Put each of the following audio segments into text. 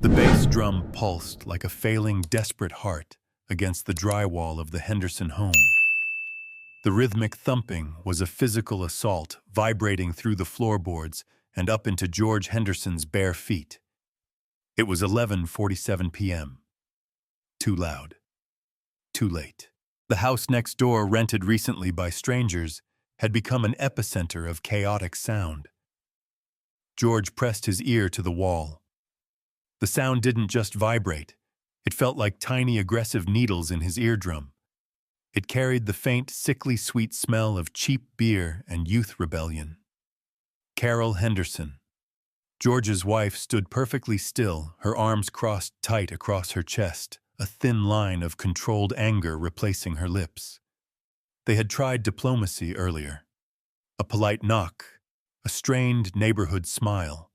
The bass drum pulsed like a failing, desperate heart against the drywall of the Henderson home. The rhythmic thumping was a physical assault vibrating through the floorboards and up into George Henderson's bare feet. It was 11:47 p.m. Too loud. Too late. The house next door, rented recently by strangers, had become an epicenter of chaotic sound. George pressed his ear to the wall. The sound didn't just vibrate. It felt like tiny aggressive needles in his eardrum. It carried the faint, sickly sweet smell of cheap beer and youth rebellion. Carol Henderson. George's wife stood perfectly still, her arms crossed tight across her chest, a thin line of controlled anger replacing her lips. They had tried diplomacy earlier. A polite knock, a strained neighborhood smile.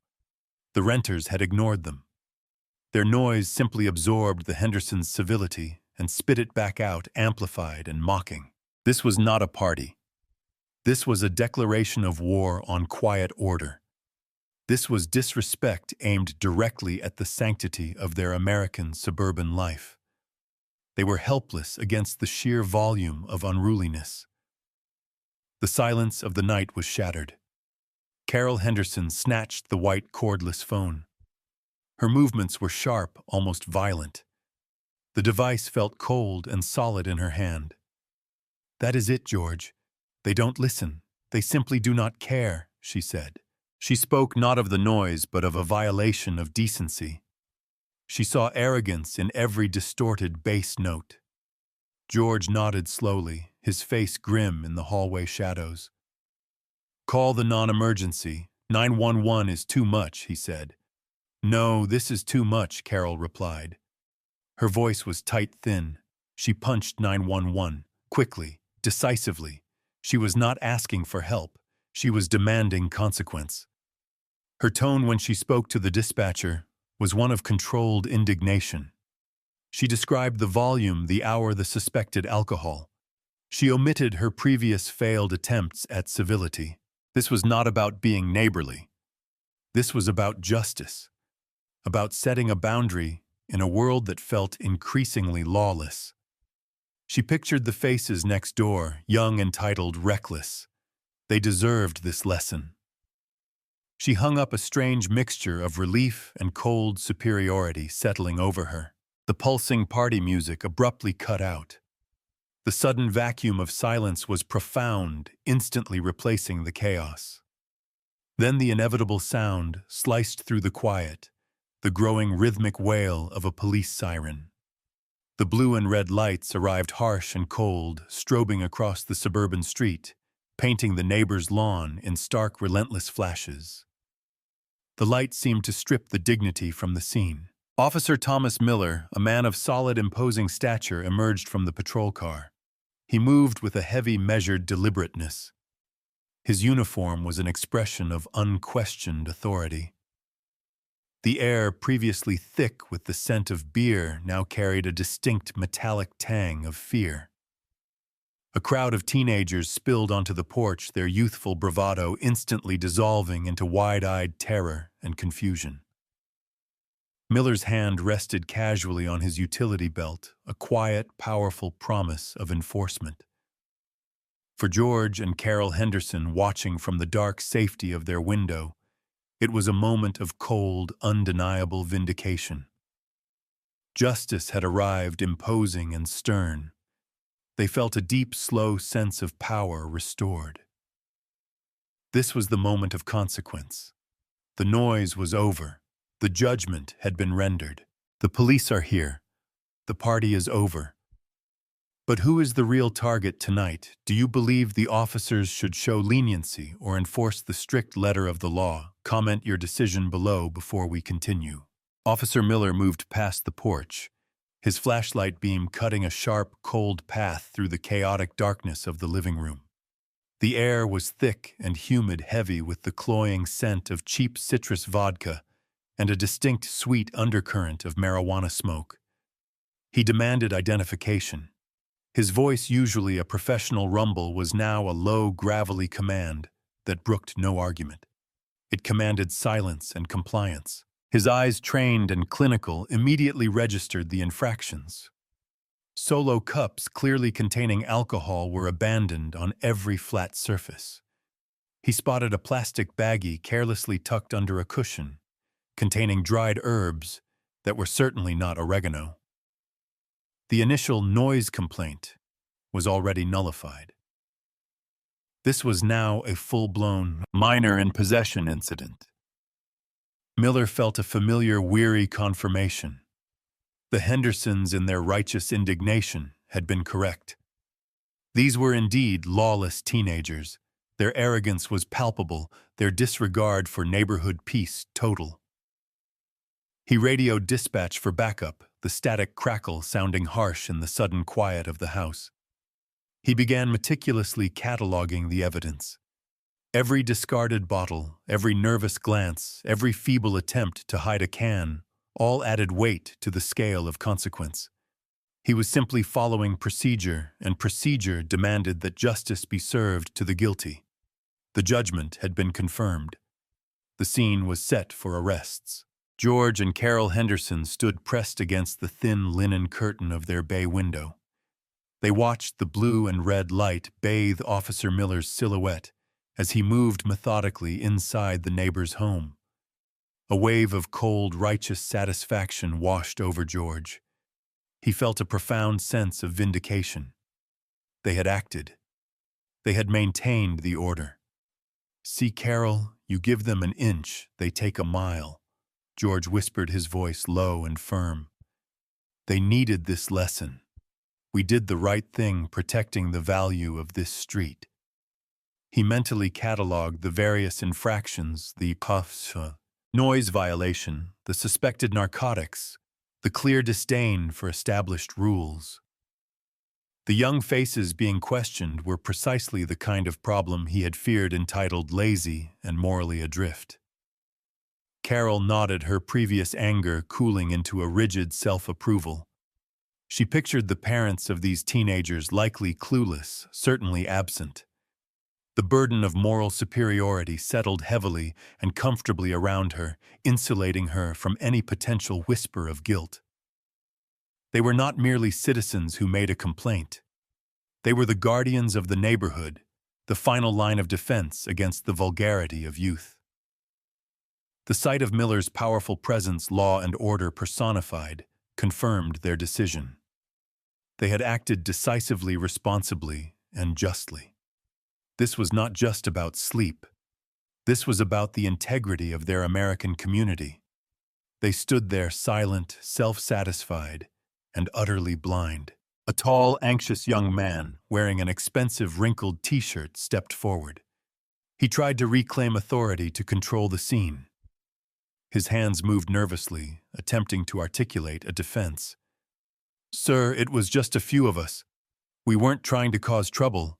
The renters had ignored them. Their noise simply absorbed the Hendersons' civility and spit it back out, amplified and mocking. This was not a party. This was a declaration of war on quiet order. This was disrespect aimed directly at the sanctity of their American suburban life. They were helpless against the sheer volume of unruliness. The silence of the night was shattered. Carol Henderson snatched the white cordless phone. Her movements were sharp, almost violent. The device felt cold and solid in her hand. "That is it, George. They don't listen. They simply do not care," she said. She spoke not of the noise, but of a violation of decency. She saw arrogance in every distorted bass note. George nodded slowly, his face grim in the hallway shadows. "Call the non-emergency. 911 is too much," he said. "No, this is too much," Carol replied. Her voice was tight-thin. She punched 911, quickly, decisively. She was not asking for help. She was demanding consequence. Her tone when she spoke to the dispatcher was one of controlled indignation. She described the volume, the hour, the suspected alcohol. She omitted her previous failed attempts at civility. This was not about being neighborly. This was about justice, about setting a boundary in a world that felt increasingly lawless. She pictured the faces next door, young, entitled, reckless. They deserved this lesson. She hung up, a strange mixture of relief and cold superiority settling over her. The pulsing party music abruptly cut out. The sudden vacuum of silence was profound, instantly replacing the chaos. Then the inevitable sound sliced through the quiet, the growing rhythmic wail of a police siren. The blue and red lights arrived harsh and cold, strobing across the suburban street, painting the neighbor's lawn in stark, relentless flashes. The light seemed to strip the dignity from the scene. Officer Thomas Miller, a man of solid, imposing stature, emerged from the patrol car. He moved with a heavy, measured deliberateness. His uniform was an expression of unquestioned authority. The air, previously thick with the scent of beer, now carried a distinct metallic tang of fear. A crowd of teenagers spilled onto the porch, their youthful bravado instantly dissolving into wide-eyed terror and confusion. Miller's hand rested casually on his utility belt, a quiet, powerful promise of enforcement. For George and Carol Henderson, watching from the dark safety of their window, it was a moment of cold, undeniable vindication. Justice had arrived, imposing and stern. They felt a deep, slow sense of power restored. This was the moment of consequence. The noise was over. The judgment had been rendered. The police are here. The party is over. But who is the real target tonight? Do you believe the officers should show leniency or enforce the strict letter of the law? Comment your decision below before we continue. Officer Miller moved past the porch, his flashlight beam cutting a sharp, cold path through the chaotic darkness of the living room. The air was thick and humid, heavy with the cloying scent of cheap citrus vodka and a distinct sweet undercurrent of marijuana smoke. He demanded identification. His voice, usually a professional rumble, was now a low, gravelly command that brooked no argument. It commanded silence and compliance. His eyes, trained and clinical, immediately registered the infractions. Solo cups clearly containing alcohol were abandoned on every flat surface. He spotted a plastic baggie carelessly tucked under a cushion, containing dried herbs that were certainly not oregano. The initial noise complaint was already nullified. This was now a full-blown minor in possession incident. Miller felt a familiar, weary confirmation. The Hendersons, in their righteous indignation, had been correct. These were indeed lawless teenagers. Their arrogance was palpable, their disregard for neighborhood peace total. He radioed dispatch for backup, the static crackle sounding harsh in the sudden quiet of the house. He began meticulously cataloging the evidence. Every discarded bottle, every nervous glance, every feeble attempt to hide a can, all added weight to the scale of consequence. He was simply following procedure, and procedure demanded that justice be served to the guilty. The judgment had been confirmed. The scene was set for arrests. George and Carol Henderson stood pressed against the thin linen curtain of their bay window. They watched the blue and red light bathe Officer Miller's silhouette as he moved methodically inside the neighbor's home. A wave of cold, righteous satisfaction washed over George. He felt a profound sense of vindication. They had acted. They had maintained the order. "See, Carol, you give them an inch, they take a mile," George whispered, his voice low and firm. "They needed this lesson. We did the right thing protecting the value of this street." He mentally cataloged the various infractions, the noise violation, the suspected narcotics, the clear disdain for established rules. The young faces being questioned were precisely the kind of problem he had feared, entitled lazy and morally adrift. Carol nodded, her previous anger cooling into a rigid self-approval. She pictured the parents of these teenagers likely clueless, certainly absent. The burden of moral superiority settled heavily and comfortably around her, insulating her from any potential whisper of guilt. They were not merely citizens who made a complaint. They were the guardians of the neighborhood, the final line of defense against the vulgarity of youth. The sight of Miller's powerful presence, law and order personified, confirmed their decision. They had acted decisively, responsibly, and justly. This was not just about sleep. This was about the integrity of their American community. They stood there silent, self-satisfied, and utterly blind. A tall, anxious young man, wearing an expensive, wrinkled t-shirt, stepped forward. He tried to reclaim authority to control the scene. His hands moved nervously, attempting to articulate a defense. "Sir, it was just a few of us. We weren't trying to cause trouble,"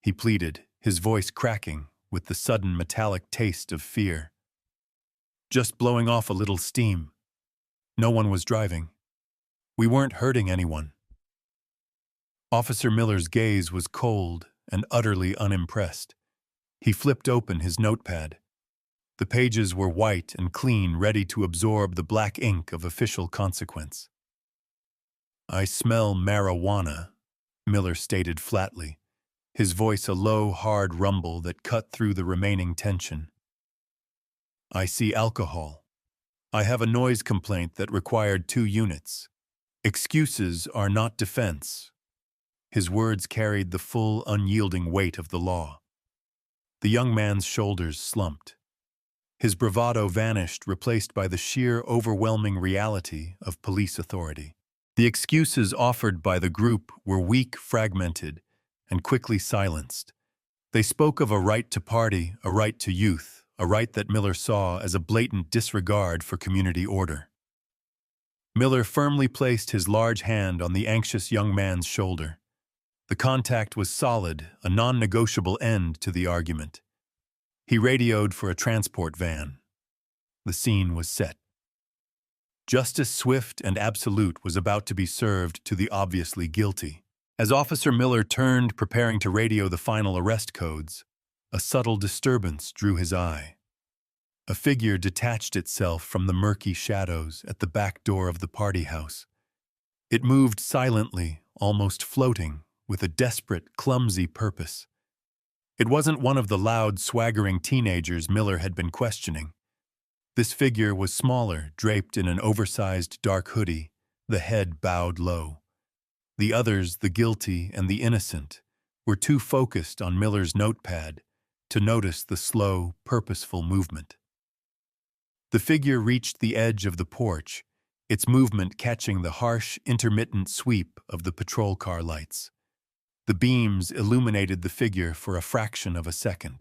he pleaded, his voice cracking with the sudden metallic taste of fear. "Just blowing off a little steam. No one was driving. We weren't hurting anyone." Officer Miller's gaze was cold and utterly unimpressed. He flipped open his notepad. The pages were white and clean, ready to absorb the black ink of official consequence. "I smell marijuana," Miller stated flatly, his voice a low, hard rumble that cut through the remaining tension. "I see alcohol. I have a noise complaint that required 2 units. Excuses are not defense." His words carried the full, unyielding weight of the law. The young man's shoulders slumped. His bravado vanished, replaced by the sheer, overwhelming reality of police authority. The excuses offered by the group were weak, fragmented, and quickly silenced. They spoke of a right to party, a right to youth, a right that Miller saw as a blatant disregard for community order. Miller firmly placed his large hand on the anxious young man's shoulder. The contact was solid, a non-negotiable end to the argument. He radioed for a transport van. The scene was set. Justice swift and absolute was about to be served to the obviously guilty. As Officer Miller turned, preparing to radio the final arrest codes, a subtle disturbance drew his eye. A figure detached itself from the murky shadows at the back door of the party house. It moved silently, almost floating, with a desperate, clumsy purpose. It wasn't one of the loud, swaggering teenagers Miller had been questioning. This figure was smaller, draped in an oversized dark hoodie, the head bowed low. The others, the guilty and the innocent, were too focused on Miller's notepad to notice the slow, purposeful movement. The figure reached the edge of the porch, its movement catching the harsh, intermittent sweep of the patrol car lights. The beams illuminated the figure for a fraction of a second.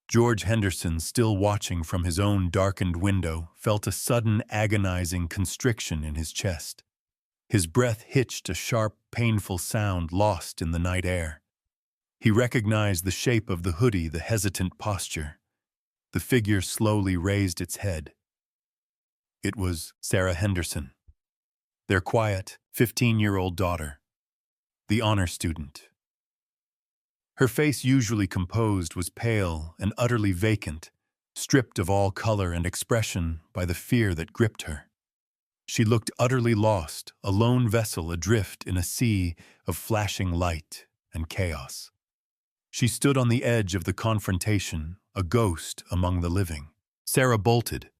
George Henderson, still watching from his own darkened window, felt a sudden agonizing constriction in his chest. His breath hitched a sharp, painful sound lost in the night air. He recognized the shape of the hoodie, the hesitant posture. The figure slowly raised its head. It was Sarah Henderson, their quiet, 15-year-old daughter, the honor student. Her face, usually composed, was pale and utterly vacant, stripped of all color and expression by the fear that gripped her. She looked utterly lost, a lone vessel adrift in a sea of flashing light and chaos. She stood on the edge of the confrontation, a ghost among the living. Sarah bolted.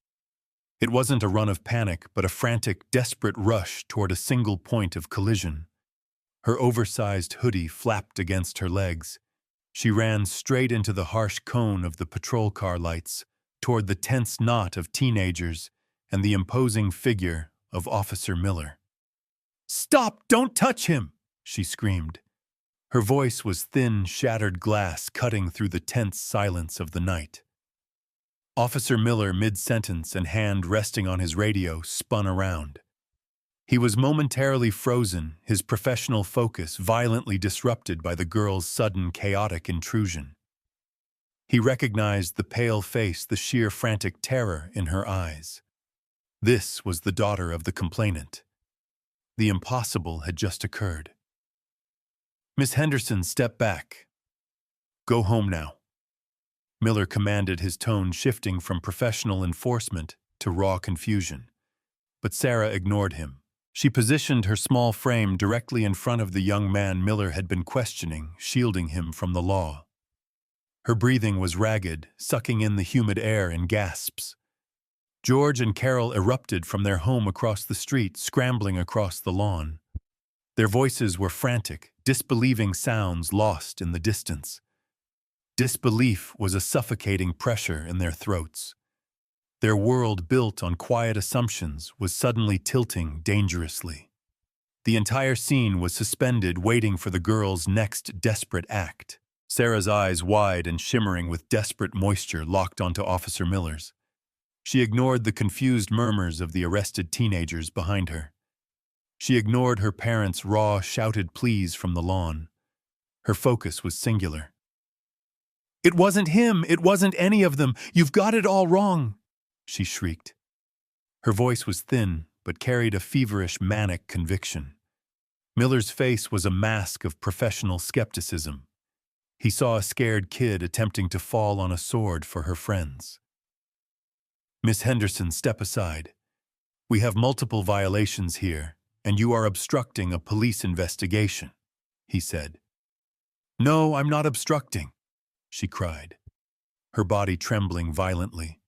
It wasn't a run of panic, but a frantic, desperate rush toward a single point of collision. Her oversized hoodie flapped against her legs. She ran straight into the harsh cone of the patrol car lights, toward the tense knot of teenagers and the imposing figure of Officer Miller. "Stop! Don't touch him!" she screamed. Her voice was thin, shattered glass cutting through the tense silence of the night. Officer Miller, mid-sentence and hand resting on his radio, spun around. He was momentarily frozen, his professional focus violently disrupted by the girl's sudden, chaotic intrusion. He recognized the pale face, the sheer frantic terror in her eyes. This was the daughter of the complainant. The impossible had just occurred. "Miss Henderson, step back. Go home now," Miller commanded, his tone shifting from professional enforcement to raw confusion. But Sarah ignored him. She positioned her small frame directly in front of the young man Miller had been questioning, shielding him from the law. Her breathing was ragged, sucking in the humid air in gasps. George and Carol erupted from their home across the street, scrambling across the lawn. Their voices were frantic, disbelieving sounds lost in the distance. Disbelief was a suffocating pressure in their throats. Their world, built on quiet assumptions, was suddenly tilting dangerously. The entire scene was suspended, waiting for the girl's next desperate act. Sarah's eyes, wide and shimmering with desperate moisture, locked onto Officer Miller's. She ignored the confused murmurs of the arrested teenagers behind her. She ignored her parents' raw, shouted pleas from the lawn. Her focus was singular. "It wasn't him! It wasn't any of them! You've got it all wrong!" she shrieked. Her voice was thin, but carried a feverish, manic conviction. Miller's face was a mask of professional skepticism. He saw a scared kid attempting to fall on a sword for her friends. "Miss Henderson, step aside. We have multiple violations here, and you are obstructing a police investigation," he said. "No, I'm not obstructing," she cried, her body trembling violently.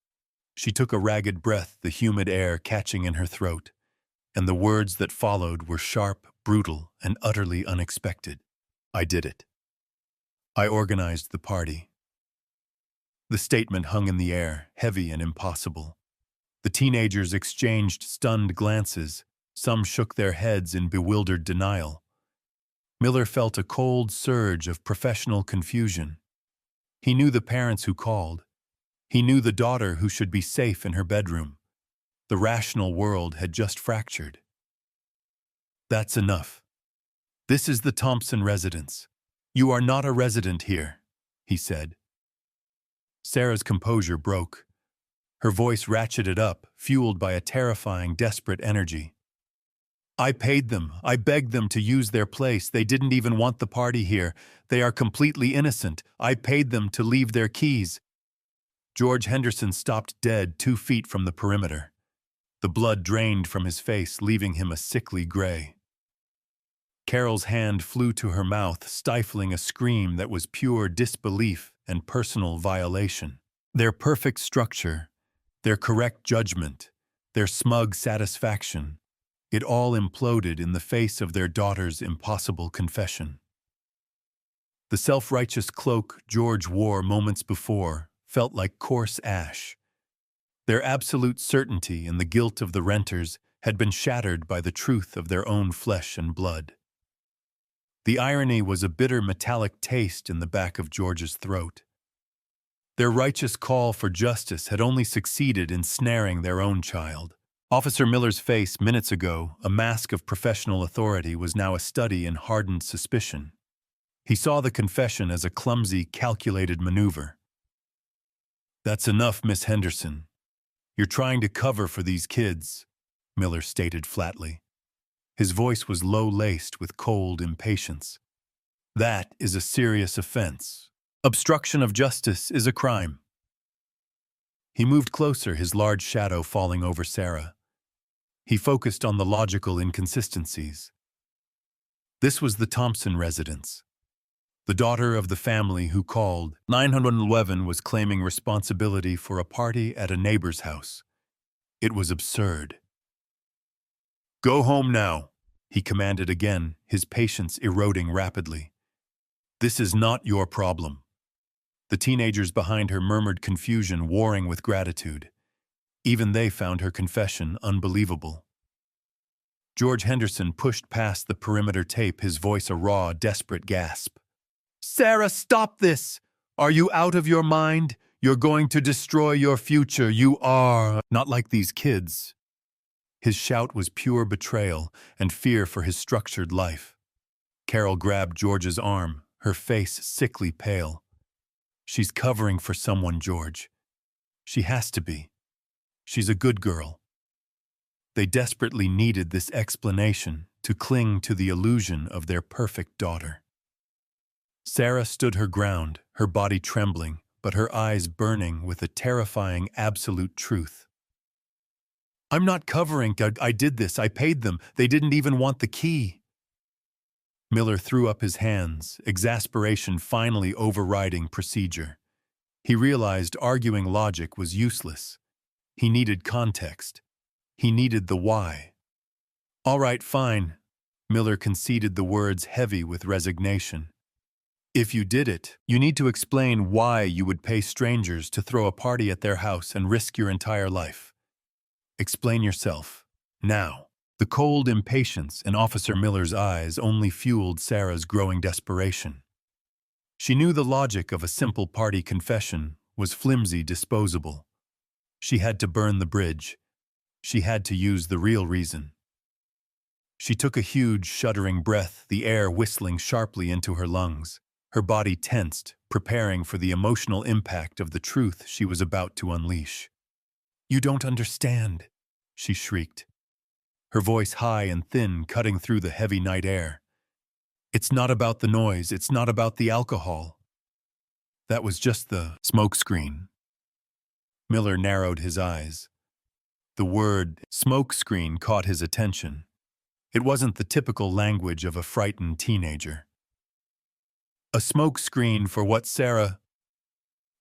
She took a ragged breath, the humid air catching in her throat, and the words that followed were sharp, brutal, and utterly unexpected. "I did it. I organized the party." The statement hung in the air, heavy and impossible. The teenagers exchanged stunned glances. Some shook their heads in bewildered denial. Miller felt a cold surge of professional confusion. He knew the parents who called. He knew the daughter who should be safe in her bedroom. The rational world had just fractured. "That's enough. This is the Thompson residence. You are not a resident here," he said. Sarah's composure broke. Her voice ratcheted up, fueled by a terrifying, desperate energy. "I paid them. I begged them to use their place. They didn't even want the party here. They are completely innocent. I paid them to leave their keys." George Henderson stopped dead 2 feet from the perimeter. The blood drained from his face, leaving him a sickly gray. Carol's hand flew to her mouth, stifling a scream that was pure disbelief and personal violation. Their perfect structure, their correct judgment, their smug satisfaction, it all imploded in the face of their daughter's impossible confession. The self-righteous cloak George wore moments before felt like coarse ash. Their absolute certainty in the guilt of the renters had been shattered by the truth of their own flesh and blood. The irony was a bitter metallic taste in the back of George's throat. Their righteous call for justice had only succeeded in snaring their own child. Officer Miller's face minutes ago, a mask of professional authority, was now a study in hardened suspicion. He saw the confession as a clumsy, calculated maneuver. "That's enough, Miss Henderson. You're trying to cover for these kids," Miller stated flatly. His voice was low-laced with cold impatience. "That is a serious offense. Obstruction of justice is a crime." He moved closer, his large shadow falling over Sarah. He focused on the logical inconsistencies. This was the Thompson residence. The daughter of the family who called 911 was claiming responsibility for a party at a neighbor's house. It was absurd. "Go home now," he commanded again, his patience eroding rapidly. "This is not your problem." The teenagers behind her murmured confusion, warring with gratitude. Even they found her confession unbelievable. George Henderson pushed past the perimeter tape, his voice a raw, desperate gasp. "Sarah, stop this! Are you out of your mind? You're going to destroy your future. You are not like these kids." His shout was pure betrayal and fear for his structured life. Carol grabbed George's arm, her face sickly pale. "She's covering for someone, George. She has to be. She's a good girl." They desperately needed this explanation to cling to the illusion of their perfect daughter. Sarah stood her ground, her body trembling, but her eyes burning with a terrifying absolute truth. "I'm not covering. I did this. I paid them. They didn't even want the key." Miller threw up his hands, exasperation finally overriding procedure. He realized arguing logic was useless. He needed context. He needed the why. "All right, fine." Miller conceded, the words heavy with resignation. "If you did it, you need to explain why you would pay strangers to throw a party at their house and risk your entire life. Explain yourself. Now." The cold impatience in Officer Miller's eyes only fueled Sarah's growing desperation. She knew the logic of a simple party confession was flimsy, disposable. She had to burn the bridge. She had to use the real reason. She took a huge, shuddering breath, the air whistling sharply into her lungs. Her body tensed, preparing for the emotional impact of the truth she was about to unleash. "You don't understand," she shrieked, her voice high and thin, cutting through the heavy night air. "It's not about the noise. It's not about the alcohol. That was just the smokescreen." Miller narrowed his eyes. The word smokescreen caught his attention. It wasn't the typical language of a frightened teenager. "A smokescreen for what, Sarah?"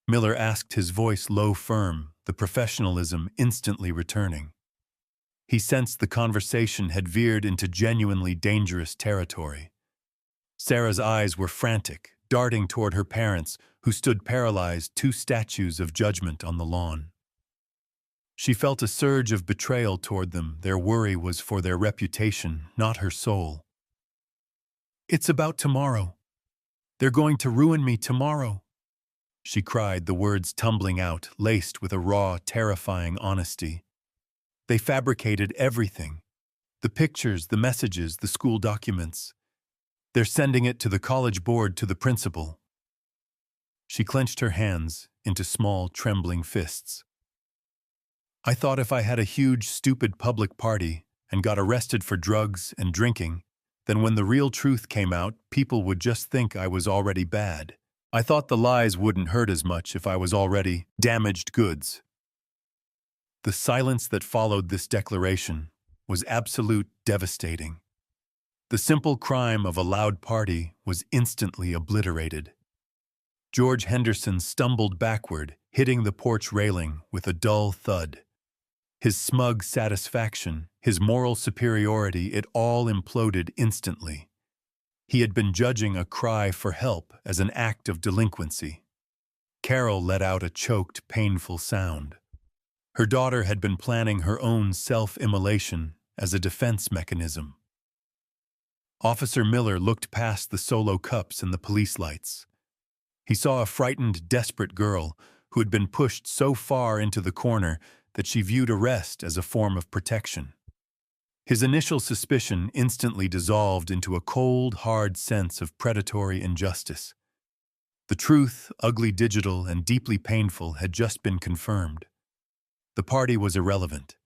Miller asked, his voice low, firm, the professionalism instantly returning. He sensed the conversation had veered into genuinely dangerous territory. Sarah's eyes were frantic, darting toward her parents, who stood paralyzed, 2 statues of judgment on the lawn. She felt a surge of betrayal toward them. Their worry was for their reputation, not her soul. "It's about tomorrow. They're going to ruin me tomorrow," she cried, the words tumbling out, laced with a raw, terrifying honesty. "They fabricated everything. The pictures, the messages, the school documents. They're sending it to the college board, to the principal." She clenched her hands into small, trembling fists. "I thought if I had a huge, stupid public party and got arrested for drugs and drinking, then when the real truth came out, people would just think I was already bad. I thought the lies wouldn't hurt as much if I was already damaged goods. The silence that followed this declaration was absolute devastating. The simple crime of a loud party was instantly obliterated. George Henderson stumbled backward, hitting the porch railing with a dull thud. His smug satisfaction, his moral superiority, it all imploded instantly. He had been judging a cry for help as an act of delinquency. Carol let out a choked, painful sound. Her daughter had been planning her own self-immolation as a defense mechanism. Officer Miller looked past the solo cups and the police lights. He saw a frightened, desperate girl who had been pushed so far into the corner that she viewed arrest as a form of protection. His initial suspicion instantly dissolved into a cold, hard sense of predatory injustice. The truth, ugly, digital, and deeply painful, had just been confirmed. The party was irrelevant.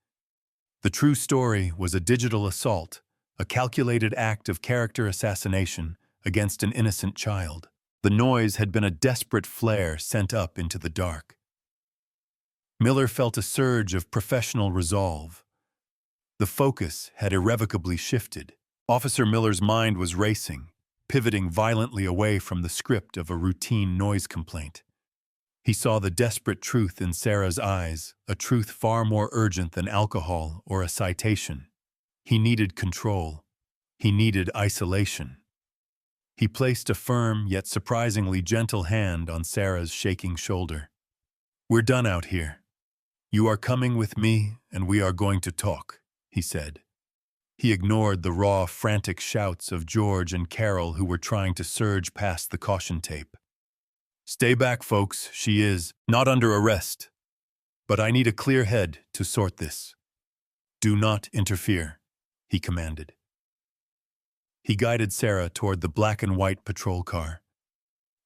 The true story was a digital assault, a calculated act of character assassination against an innocent child. The noise had been a desperate flare sent up into the dark. Miller felt a surge of professional resolve. The focus had irrevocably shifted. Officer Miller's mind was racing, pivoting violently away from the script of a routine noise complaint. He saw the desperate truth in Sarah's eyes, a truth far more urgent than alcohol or a citation. He needed control. He needed isolation. He placed a firm yet surprisingly gentle hand on Sarah's shaking shoulder. "We're done out here. You are coming with me, and we are going to talk," he said. He ignored the raw, frantic shouts of George and Carol who were trying to surge past the caution tape. "Stay back, folks. She is not under arrest. But I need a clear head to sort this. Do not interfere," he commanded. He guided Sarah toward the black and white patrol car.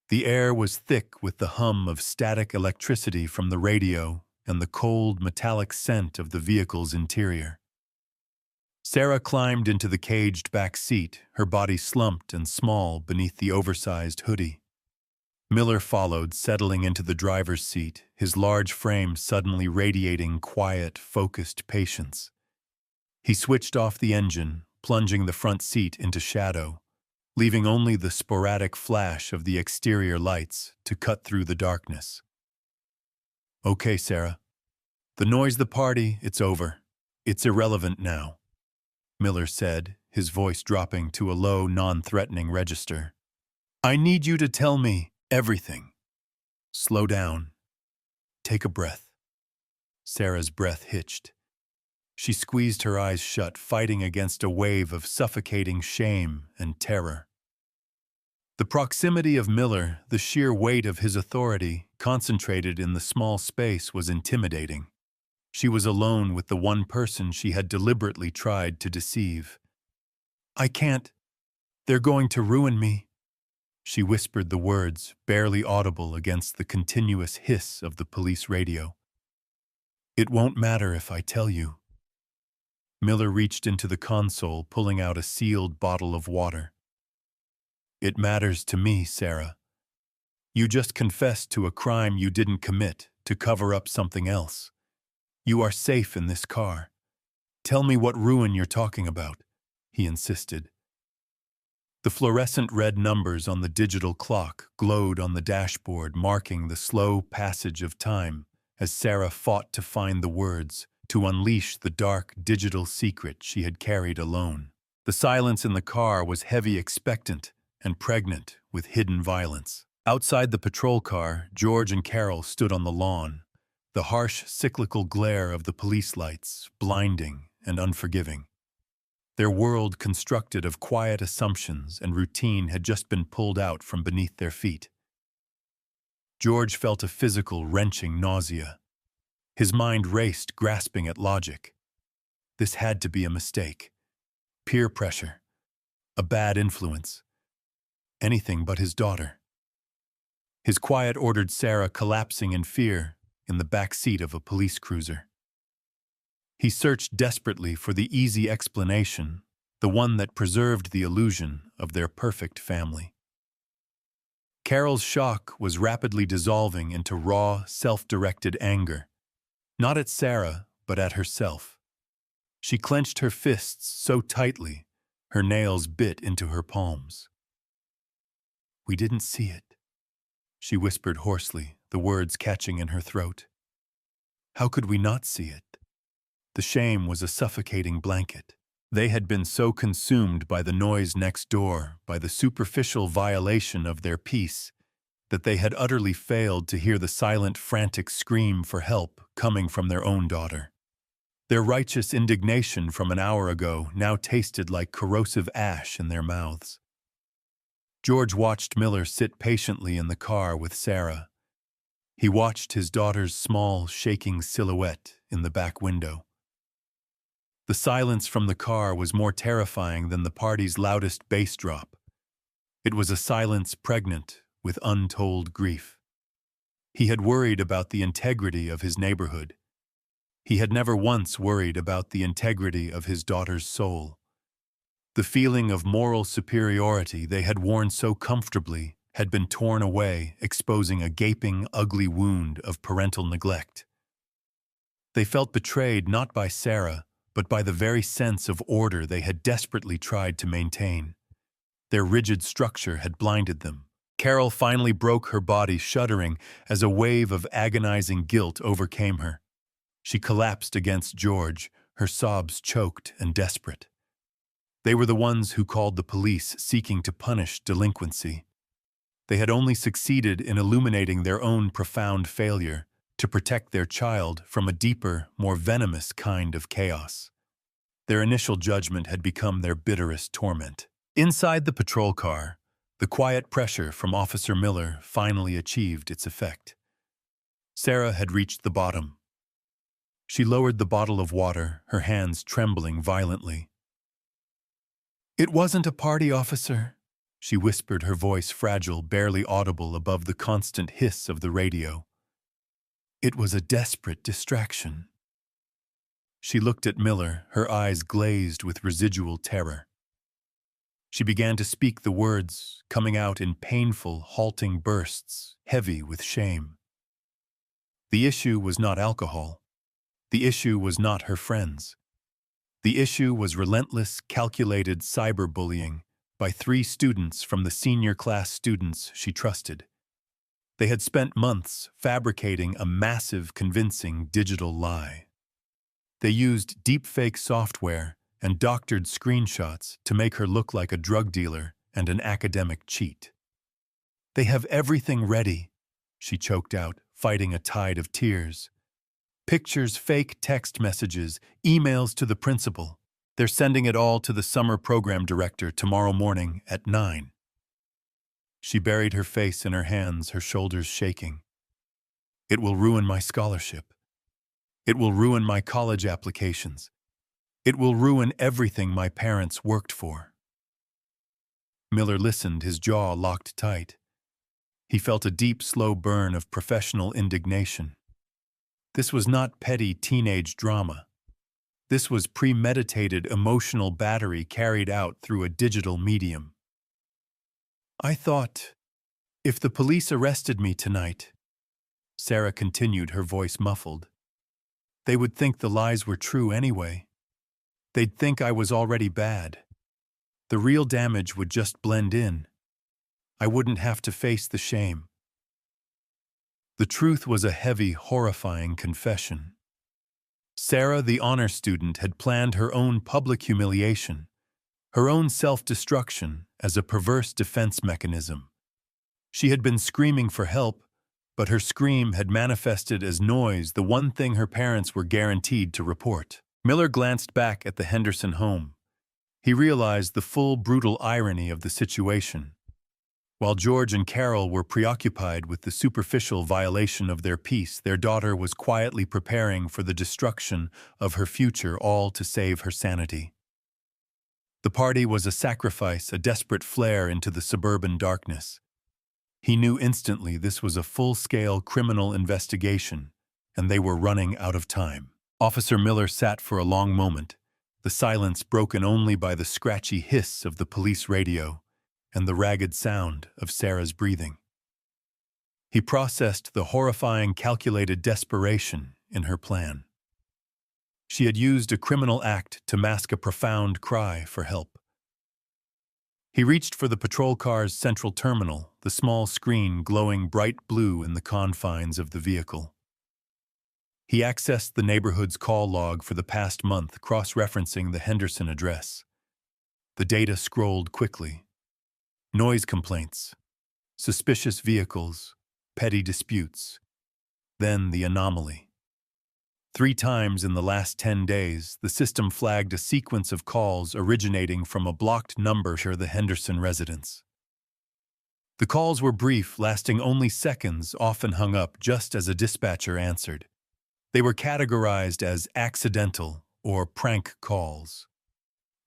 The air was thick with the hum of static electricity from the radio and the cold, metallic scent of the vehicle's interior. Sarah climbed into the caged back seat, her body slumped and small beneath the oversized hoodie. Miller followed, settling into the driver's seat, his large frame suddenly radiating quiet, focused patience. He switched off the engine, plunging the front seat into shadow, leaving only the sporadic flash of the exterior lights to cut through the darkness. "Okay, Sarah. The noise, the party, it's over. It's irrelevant now," Miller said, his voice dropping to a low, non-threatening register. "I need you to tell me everything. Slow down. Take a breath." Sarah's breath hitched. She squeezed her eyes shut, fighting against a wave of suffocating shame and terror. The proximity of Miller, the sheer weight of his authority, concentrated in the small space, was intimidating. She was alone with the one person she had deliberately tried to deceive. "I can't. They're going to ruin me." She whispered the words, barely audible against the continuous hiss of the police radio. "It won't matter if I tell you." Miller reached into the console, pulling out a sealed bottle of water. "It matters to me, Sarah. You just confessed to a crime you didn't commit to cover up something else. You are safe in this car. Tell me what ruin you're talking about," he insisted. The fluorescent red numbers on the digital clock glowed on the dashboard, marking the slow passage of time as Sarah fought to find the words to unleash the dark digital secret she had carried alone. The silence in the car was heavy, expectant, and pregnant with hidden violence. Outside the patrol car, George and Carol stood on the lawn, the harsh, cyclical glare of the police lights, blinding and unforgiving. Their world, constructed of quiet assumptions and routine, had just been pulled out from beneath their feet. George felt a physical, wrenching nausea. His mind raced, grasping at logic. This had to be a mistake. Peer pressure. A bad influence. Anything but his daughter. His quiet ordered Sarah collapsing in fear in the back seat of a police cruiser. He searched desperately for the easy explanation, the one that preserved the illusion of their perfect family. Carol's shock was rapidly dissolving into raw, self-directed anger. Not at Sarah, but at herself. She clenched her fists so tightly, her nails bit into her palms. "We didn't see it," she whispered hoarsely, the words catching in her throat. How could we not see it? The shame was a suffocating blanket. They had been so consumed by the noise next door, by the superficial violation of their peace, that they had utterly failed to hear the silent, frantic scream for help coming from their own daughter. Their righteous indignation from an hour ago now tasted like corrosive ash in their mouths. George watched Miller sit patiently in the car with Sarah. He watched his daughter's small, shaking silhouette in the back window. The silence from the car was more terrifying than the party's loudest bass drop. It was a silence pregnant with untold grief. He had worried about the integrity of his neighborhood. He had never once worried about the integrity of his daughter's soul. The feeling of moral superiority they had worn so comfortably had been torn away, exposing a gaping, ugly wound of parental neglect. They felt betrayed not by Sarah, but by the very sense of order they had desperately tried to maintain. Their rigid structure had blinded them. Carol finally broke her body, shuddering as a wave of agonizing guilt overcame her. She collapsed against George, her sobs choked and desperate. They were the ones who called the police, seeking to punish delinquency. They had only succeeded in illuminating their own profound failure to protect their child from a deeper, more venomous kind of chaos. Their initial judgment had become their bitterest torment. Inside the patrol car, the quiet pressure from Officer Miller finally achieved its effect. Sarah had reached the bottom. She lowered the bottle of water, her hands trembling violently. "It wasn't a party, officer," she whispered, her voice fragile, barely audible above the constant hiss of the radio. "It was a desperate distraction." She looked at Miller, her eyes glazed with residual terror. She began to speak the words, coming out in painful, halting bursts, heavy with shame. The issue was not alcohol. The issue was not her friends. The issue was relentless, calculated cyberbullying by 3 students from the senior class students she trusted. They had spent months fabricating a massive, convincing digital lie. They used deepfake software and doctored screenshots to make her look like a drug dealer and an academic cheat. "They have everything ready," she choked out, fighting a tide of tears. "Pictures, fake text messages, emails to the principal. They're sending it all to the summer program director tomorrow morning at 9. She buried her face in her hands, her shoulders shaking. "It will ruin my scholarship. It will ruin my college applications. It will ruin everything my parents worked for." Miller listened, his jaw locked tight. He felt a deep, slow burn of professional indignation. This was not petty teenage drama. This was premeditated emotional battery carried out through a digital medium. "I thought, if the police arrested me tonight," Sarah continued, her voice muffled, "they would think the lies were true anyway. They'd think I was already bad. The real damage would just blend in. I wouldn't have to face the shame." The truth was a heavy, horrifying confession. Sarah, the honor student, had planned her own public humiliation, her own self-destruction as a perverse defense mechanism. She had been screaming for help, but her scream had manifested as noise, the one thing her parents were guaranteed to report. Miller glanced back at the Henderson home. He realized the full, brutal irony of the situation. While George and Carol were preoccupied with the superficial violation of their peace, their daughter was quietly preparing for the destruction of her future, all to save her sanity. The party was a sacrifice, a desperate flare into the suburban darkness. He knew instantly this was a full-scale criminal investigation, and they were running out of time. Officer Miller sat for a long moment, the silence broken only by the scratchy hiss of the police radio and the ragged sound of Sarah's breathing. He processed the horrifying calculated desperation in her plan. She had used a criminal act to mask a profound cry for help. He reached for the patrol car's central terminal, the small screen glowing bright blue in the confines of the vehicle. He accessed the neighborhood's call log for the past month, cross-referencing the Henderson address. The data scrolled quickly. Noise complaints, suspicious vehicles, petty disputes. Then the anomaly. 3 times in the last 10 days, the system flagged a sequence of calls originating from a blocked number near the Henderson residence. The calls were brief, lasting only seconds, often hung up just as a dispatcher answered. They were categorized as accidental or prank calls.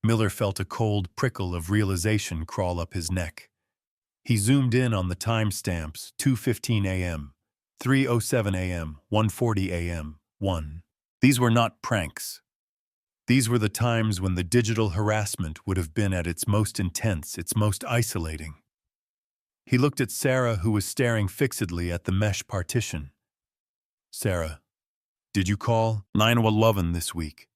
Miller felt a cold prickle of realization crawl up his neck. He zoomed in on the timestamps: 2:15 a.m., 3:07 a.m., 1:40 a.m., 1. These were not pranks. These were the times when the digital harassment would have been at its most intense, its most isolating. He looked at Sarah, who was staring fixedly at the mesh partition. "Sarah, did you call 911 this week?"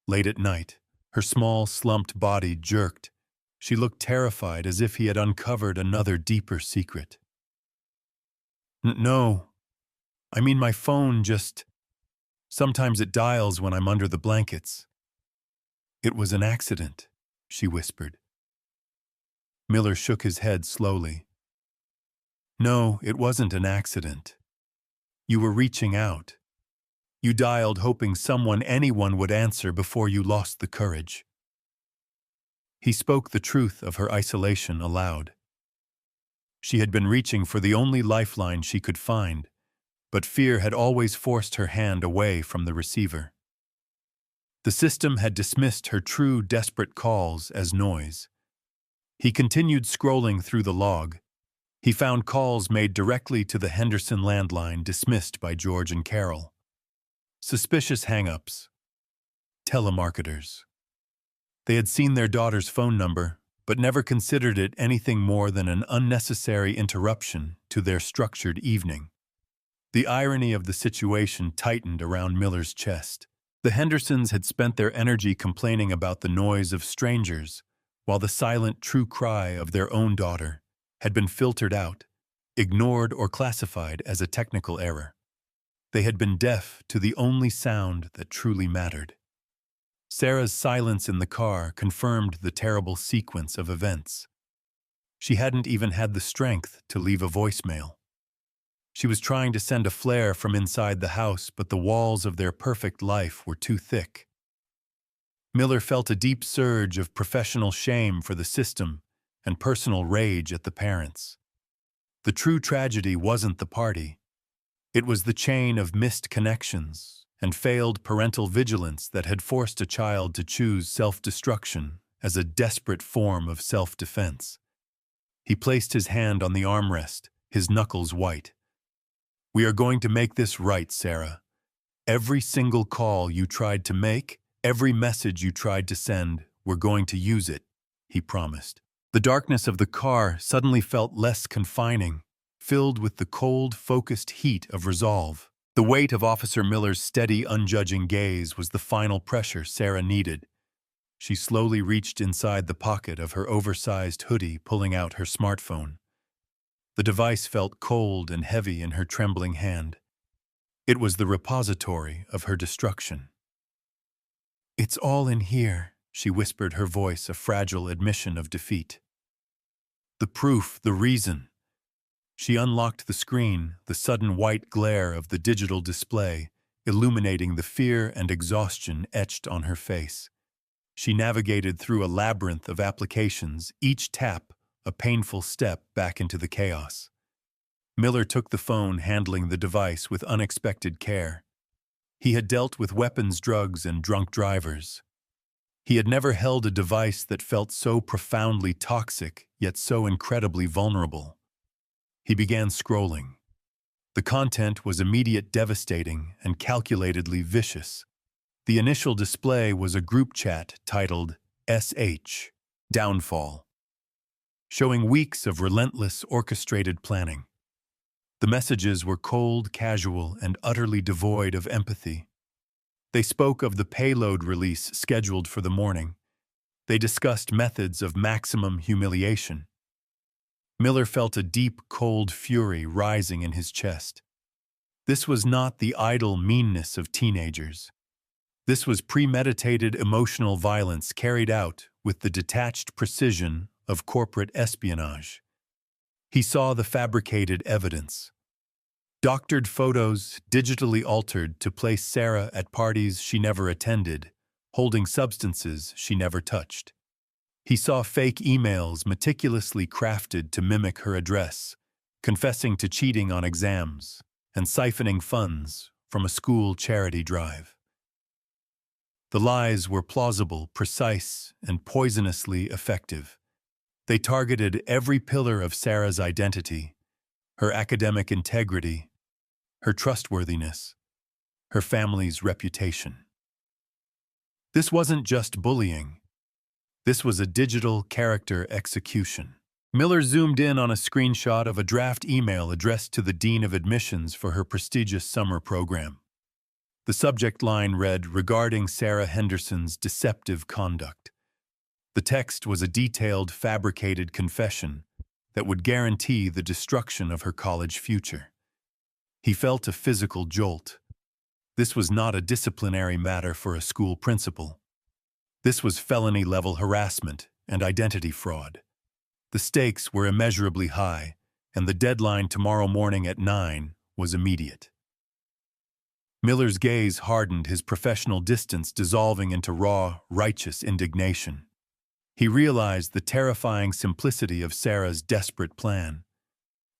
Late at night, her small, slumped body jerked. She looked terrified, as if he had uncovered another deeper secret. No. I mean, my phone just... Sometimes it dials when I'm under the blankets." "It was an accident," she whispered. Miller shook his head slowly. "No, it wasn't an accident. You were reaching out. You dialed hoping anyone would answer before you lost the courage." He spoke the truth of her isolation aloud. She had been reaching for the only lifeline she could find, but fear had always forced her hand away from the receiver. The system had dismissed her true, desperate calls as noise. He continued scrolling through the log. He found calls made directly to the Henderson landline dismissed by George and Carol. Suspicious hang-ups. Telemarketers. They had seen their daughter's phone number, but never considered it anything more than an unnecessary interruption to their structured evening. The irony of the situation tightened around Miller's chest. The Hendersons had spent their energy complaining about the noise of strangers, while the silent, true cry of their own daughter had been filtered out, ignored, or classified as a technical error. They had been deaf to the only sound that truly mattered. Sarah's silence in the car confirmed the terrible sequence of events. She hadn't even had the strength to leave a voicemail. She was trying to send a flare from inside the house, but the walls of their perfect life were too thick. Miller felt a deep surge of professional shame for the system and personal rage at the parents. The true tragedy wasn't the party. It was the chain of missed connections and failed parental vigilance that had forced a child to choose self-destruction as a desperate form of self-defense. He placed his hand on the armrest, his knuckles white. "We are going to make this right, Sarah. Every single call you tried to make, every message you tried to send, we're going to use it," he promised. The darkness of the car suddenly felt less confining, filled with the cold, focused heat of resolve. The weight of Officer Miller's steady, unjudging gaze was the final pressure Sarah needed. She slowly reached inside the pocket of her oversized hoodie, pulling out her smartphone. The device felt cold and heavy in her trembling hand. It was the repository of her destruction. "It's all in here," she whispered, her voice a fragile admission of defeat. "The proof, the reason." She unlocked the screen, the sudden white glare of the digital display illuminating the fear and exhaustion etched on her face. She navigated through a labyrinth of applications, each tap a painful step back into the chaos. Miller took the phone, handling the device with unexpected care. He had dealt with weapons, drugs, and drunk drivers. He had never held a device that felt so profoundly toxic, yet so incredibly vulnerable. He began scrolling. The content was immediate, devastating, and calculatedly vicious. The initial display was a group chat titled SH, Downfall, showing weeks of relentless orchestrated planning. The messages were cold, casual, and utterly devoid of empathy. They spoke of the payload release scheduled for the morning. They discussed methods of maximum humiliation. Miller felt a deep, cold fury rising in his chest. This was not the idle meanness of teenagers. This was premeditated emotional violence carried out with the detached precision of corporate espionage. He saw the fabricated evidence. Doctored photos, digitally altered to place Sarah at parties she never attended, holding substances she never touched. He saw fake emails meticulously crafted to mimic her address, confessing to cheating on exams and siphoning funds from a school charity drive. The lies were plausible, precise, and poisonously effective. They targeted every pillar of Sarah's identity: her academic integrity, her trustworthiness, her family's reputation. This wasn't just bullying. This was a digital character execution. Miller zoomed in on a screenshot of a draft email addressed to the Dean of Admissions for her prestigious summer program. The subject line read, "Regarding Sarah Henderson's deceptive conduct." The text was a detailed, fabricated confession that would guarantee the destruction of her college future. He felt a physical jolt. This was not a disciplinary matter for a school principal. This was felony-level harassment and identity fraud. The stakes were immeasurably high, and the deadline tomorrow morning at 9 was immediate. Miller's gaze hardened, his professional distance dissolving into raw, righteous indignation. He realized the terrifying simplicity of Sarah's desperate plan.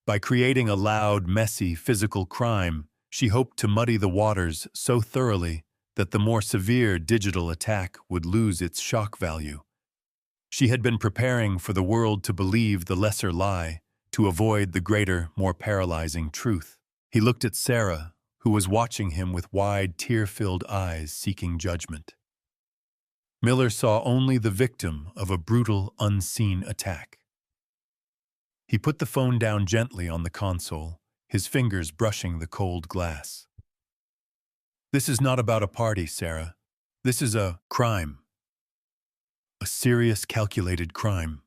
By creating a loud, messy, physical crime, she hoped to muddy the waters so thoroughly that the more severe digital attack would lose its shock value. She had been preparing for the world to believe the lesser lie, to avoid the greater, more paralyzing truth. He looked at Sarah, who was watching him with wide, tear-filled eyes seeking judgment. Miller saw only the victim of a brutal, unseen attack. He put the phone down gently on the console, his fingers brushing the cold glass. "This is not about a party, Sarah. This is a crime. A serious, calculated crime,"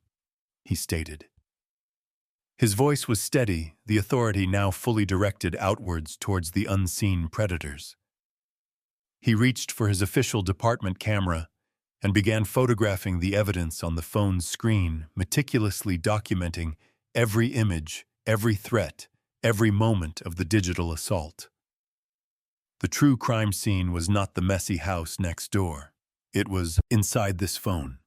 he stated. His voice was steady, the authority now fully directed outwards towards the unseen predators. He reached for his official department camera and began photographing the evidence on the phone's screen, meticulously documenting every image, every threat, every moment of the digital assault. The true crime scene was not the messy house next door. It was inside this phone.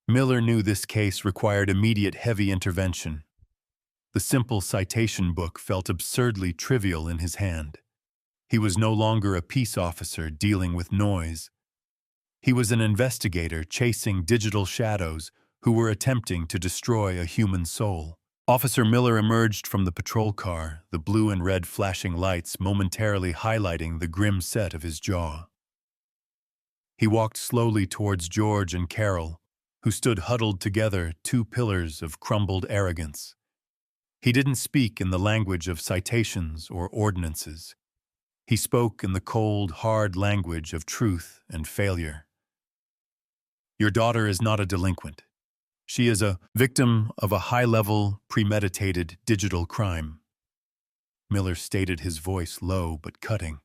Miller knew this case required immediate heavy intervention. The simple citation book felt absurdly trivial in his hand. He was no longer a peace officer dealing with noise. He was an investigator chasing digital shadows who were attempting to destroy a human soul. Officer Miller emerged from the patrol car, the blue and red flashing lights momentarily highlighting the grim set of his jaw. He walked slowly towards George and Carol, who stood huddled together, two pillars of crumbled arrogance. He didn't speak in the language of citations or ordinances. He spoke in the cold, hard language of truth and failure. "Your daughter is not a delinquent. She is a victim of a high-level, premeditated digital crime." Miller stated, his voice low but cutting.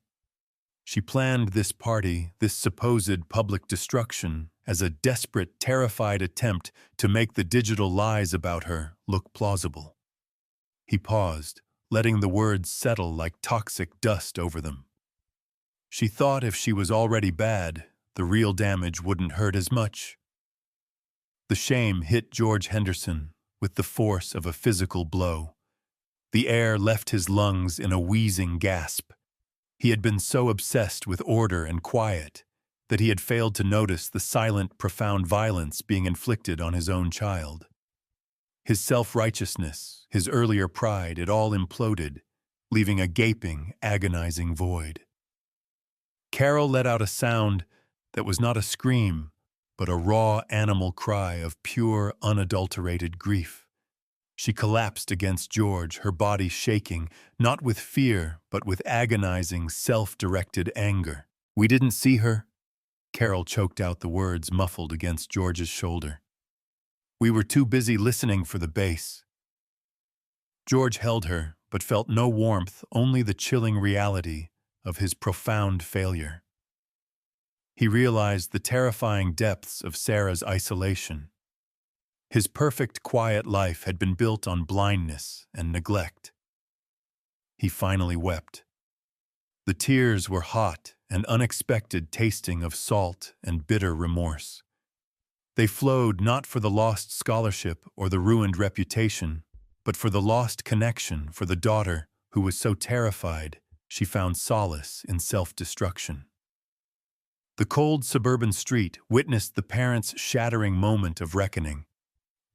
"She planned this party, this supposed public destruction, as a desperate, terrified attempt to make the digital lies about her look plausible." He paused, letting the words settle like toxic dust over them. "She thought if she was already bad, the real damage wouldn't hurt as much." The shame hit George Henderson with the force of a physical blow. The air left his lungs in a wheezing gasp. He had been so obsessed with order and quiet that he had failed to notice the silent, profound violence being inflicted on his own child. His self-righteousness, his earlier pride, it all imploded, leaving a gaping, agonizing void. Carol let out a sound that was not a scream, but a raw animal cry of pure, unadulterated grief. She collapsed against George, her body shaking, not with fear, but with agonizing, self-directed anger. "We didn't see her?" Carol choked out the words muffled against George's shoulder. "We were too busy listening for the bass." George held her, but felt no warmth, only the chilling reality of his profound failure. He realized the terrifying depths of Sarah's isolation. His perfect, quiet life had been built on blindness and neglect. He finally wept. The tears were hot and unexpected, tasting of salt and bitter remorse. They flowed not for the lost scholarship or the ruined reputation, but for the lost connection, for the daughter who was so terrified she found solace in self-destruction. The cold suburban street witnessed the parents' shattering moment of reckoning.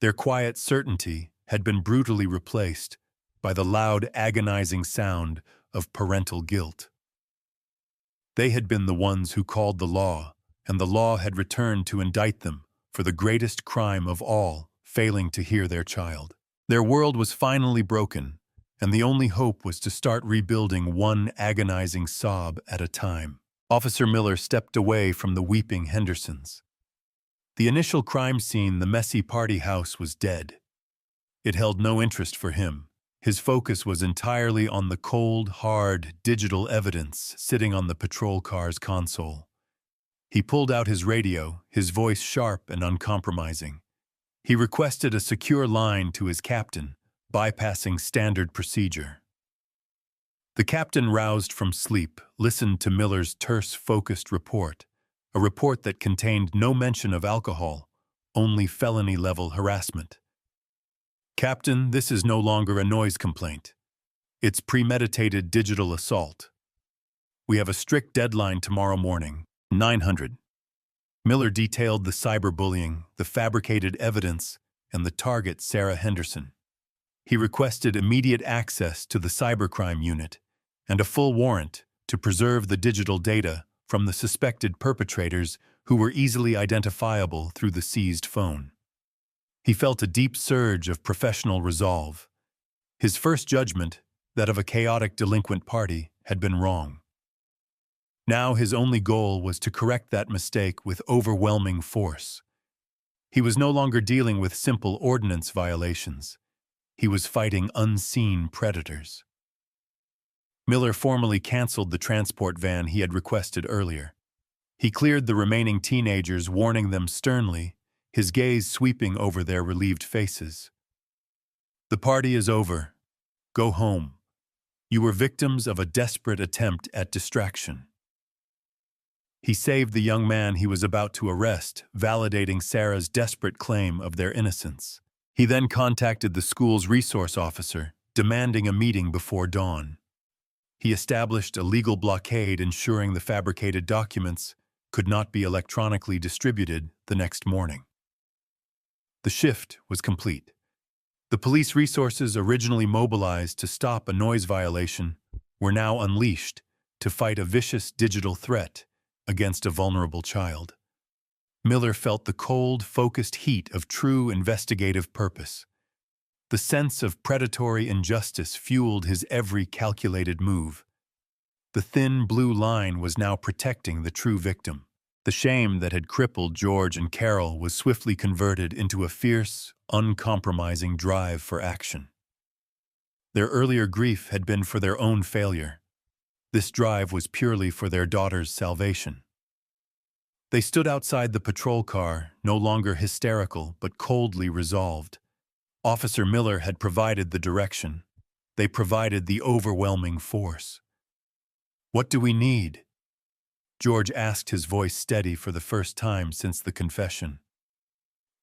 Their quiet certainty had been brutally replaced by the loud, agonizing sound of parental guilt. They had been the ones who called the law, and the law had returned to indict them for the greatest crime of all, failing to hear their child. Their world was finally broken, and the only hope was to start rebuilding one agonizing sob at a time. Officer Miller stepped away from the weeping Hendersons. The initial crime scene, the messy party house, was dead. It held no interest for him. His focus was entirely on the cold, hard, digital evidence sitting on the patrol car's console. He pulled out his radio, his voice sharp and uncompromising. He requested a secure line to his captain, bypassing standard procedure. The captain, roused from sleep, listened to Miller's terse, focused report, a report that contained no mention of alcohol, only felony-level harassment. "Captain, this is no longer a noise complaint. It's premeditated digital assault. We have a strict deadline tomorrow morning, 900. Miller detailed the cyberbullying, the fabricated evidence, and the target, Sarah Henderson. He requested immediate access to the cybercrime unit and a full warrant to preserve the digital data from the suspected perpetrators who were easily identifiable through the seized phone. He felt a deep surge of professional resolve. His first judgment, that of a chaotic delinquent party, had been wrong. Now his only goal was to correct that mistake with overwhelming force. He was no longer dealing with simple ordinance violations. He was fighting unseen predators. Miller formally canceled the transport van he had requested earlier. He cleared the remaining teenagers, warning them sternly, his gaze sweeping over their relieved faces. "The party is over. Go home. You were victims of a desperate attempt at distraction." He saved the young man he was about to arrest, validating Sarah's desperate claim of their innocence. He then contacted the school's resource officer, demanding a meeting before dawn. He established a legal blockade ensuring the fabricated documents could not be electronically distributed the next morning. The shift was complete. The police resources originally mobilized to stop a noise violation were now unleashed to fight a vicious digital threat against a vulnerable child. Miller felt the cold, focused heat of true investigative purpose. The sense of predatory injustice fueled his every calculated move. The thin blue line was now protecting the true victim. The shame that had crippled George and Carol was swiftly converted into a fierce, uncompromising drive for action. Their earlier grief had been for their own failure. This drive was purely for their daughter's salvation. They stood outside the patrol car, no longer hysterical but coldly resolved. Officer Miller had provided the direction. They provided the overwhelming force. "What do we need?" George asked, his voice steady for the first time since the confession.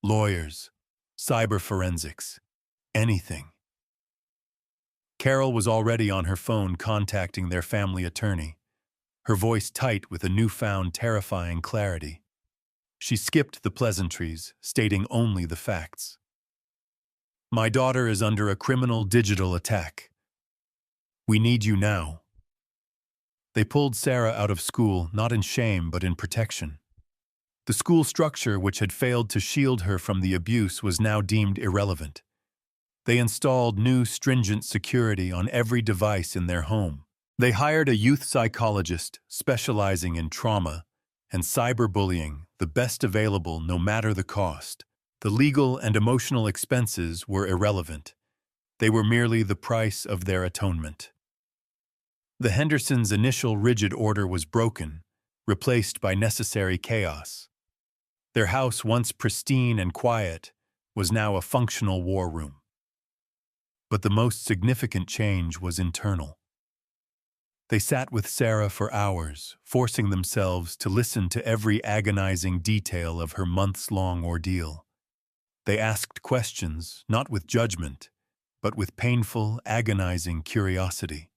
"Lawyers, cyber forensics, anything." Carol was already on her phone contacting their family attorney, her voice tight with a newfound terrifying clarity. She skipped the pleasantries, stating only the facts. "My daughter is under a criminal digital attack. We need you now." They pulled Sarah out of school, not in shame but in protection. The school structure, which had failed to shield her from the abuse, was now deemed irrelevant. They installed new stringent security on every device in their home. They hired a youth psychologist specializing in trauma and cyberbullying, the best available no matter the cost. The legal and emotional expenses were irrelevant. They were merely the price of their atonement. The Hendersons' initial rigid order was broken, replaced by necessary chaos. Their house, once pristine and quiet, was now a functional war room. But the most significant change was internal. They sat with Sarah for hours, forcing themselves to listen to every agonizing detail of her months-long ordeal. They asked questions, not with judgment, but with painful, agonizing curiosity.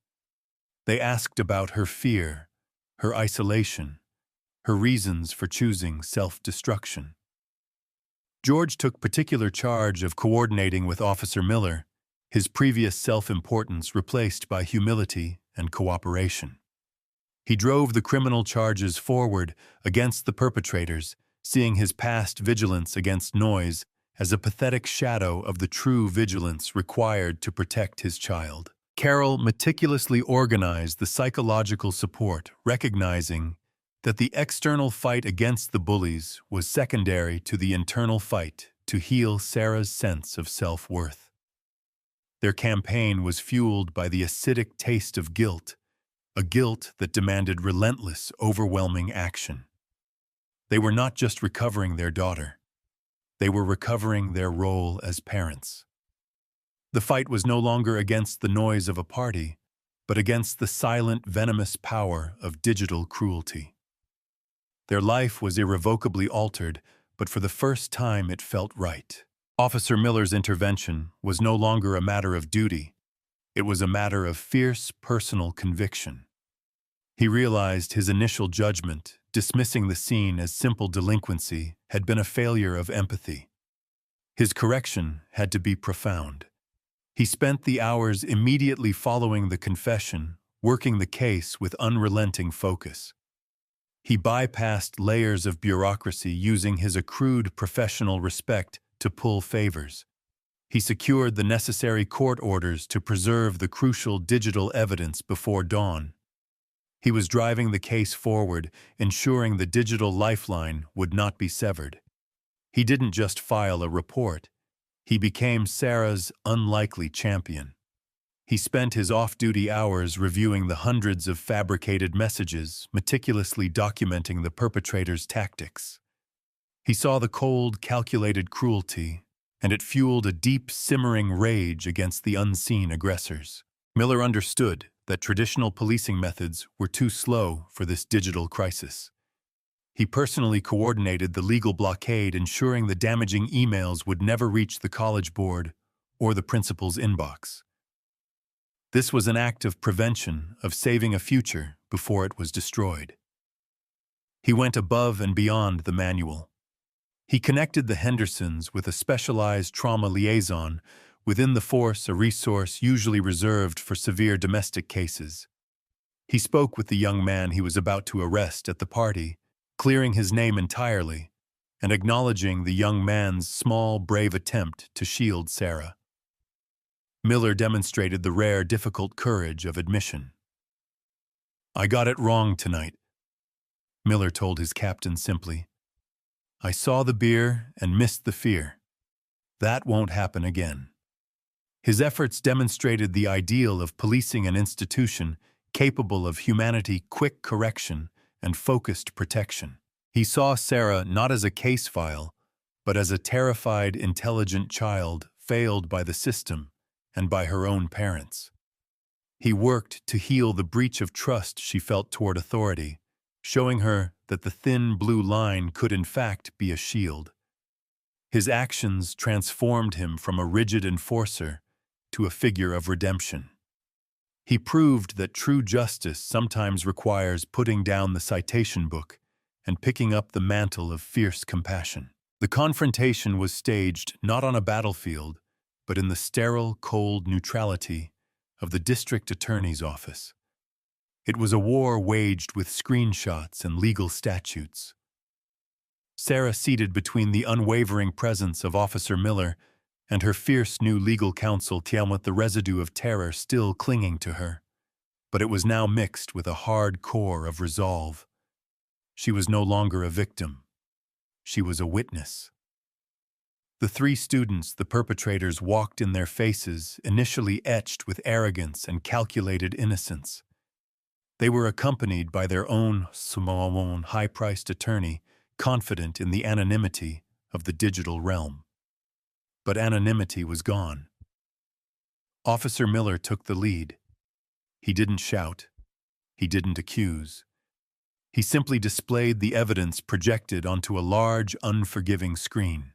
They asked about her fear, her isolation, her reasons for choosing self-destruction. George took particular charge of coordinating with Officer Miller, his previous self-importance replaced by humility and cooperation. He drove the criminal charges forward against the perpetrators, seeing his past vigilance against noise as a pathetic shadow of the true vigilance required to protect his child. Carol meticulously organized the psychological support, recognizing that the external fight against the bullies was secondary to the internal fight to heal Sarah's sense of self-worth. Their campaign was fueled by the acidic taste of guilt, a guilt that demanded relentless, overwhelming action. They were not just recovering their daughter. They were recovering their role as parents. The fight was no longer against the noise of a party, but against the silent, venomous power of digital cruelty. Their life was irrevocably altered, but for the first time it felt right. Officer Miller's intervention was no longer a matter of duty. It was a matter of fierce personal conviction. He realized his initial judgment, dismissing the scene as simple delinquency, had been a failure of empathy. His correction had to be profound. He spent the hours immediately following the confession, working the case with unrelenting focus. He bypassed layers of bureaucracy using his accrued professional respect to pull favors. He secured the necessary court orders to preserve the crucial digital evidence before dawn. He was driving the case forward, ensuring the digital lifeline would not be severed. He didn't just file a report. He became Sarah's unlikely champion. He spent his off-duty hours reviewing the hundreds of fabricated messages, meticulously documenting the perpetrator's tactics. He saw the cold, calculated cruelty, and it fueled a deep, simmering rage against the unseen aggressors. Miller understood that traditional policing methods were too slow for this digital crisis. He personally coordinated the legal blockade, ensuring the damaging emails would never reach the college board or the principal's inbox. This was an act of prevention, of saving a future before it was destroyed. He went above and beyond the manual. He connected the Hendersons with a specialized trauma liaison within the force, a resource usually reserved for severe domestic cases. He spoke with the young man he was about to arrest at the party, clearing his name entirely and acknowledging the young man's small, brave attempt to shield Sarah. Miller demonstrated the rare, difficult courage of admission. "I got it wrong tonight," Miller told his captain simply. "I saw the beer and missed the fear. That won't happen again." His efforts demonstrated the ideal of policing an institution capable of humanity, quick correction, and focused protection. He saw Sarah not as a case file, but as a terrified, intelligent child failed by the system and by her own parents. He worked to heal the breach of trust she felt toward authority, showing her that the thin blue line could in fact be a shield. His actions transformed him from a rigid enforcer to a figure of redemption. He proved that true justice sometimes requires putting down the citation book and picking up the mantle of fierce compassion. The confrontation was staged not on a battlefield, but in the sterile, cold neutrality of the district attorney's office. It was a war waged with screenshots and legal statutes. Sarah, seated between the unwavering presence of Officer Miller and her fierce new legal counsel came with the residue of terror still clinging to her. But it was now mixed with a hard core of resolve. She was no longer a victim. She was a witness. The three students the perpetrators walked in their faces, initially etched with arrogance and calculated innocence. They were accompanied by their own small, high-priced attorney, confident in the anonymity of the digital realm. But anonymity was gone. Officer Miller took the lead. He didn't shout. He didn't accuse. He simply displayed the evidence projected onto a large, unforgiving screen.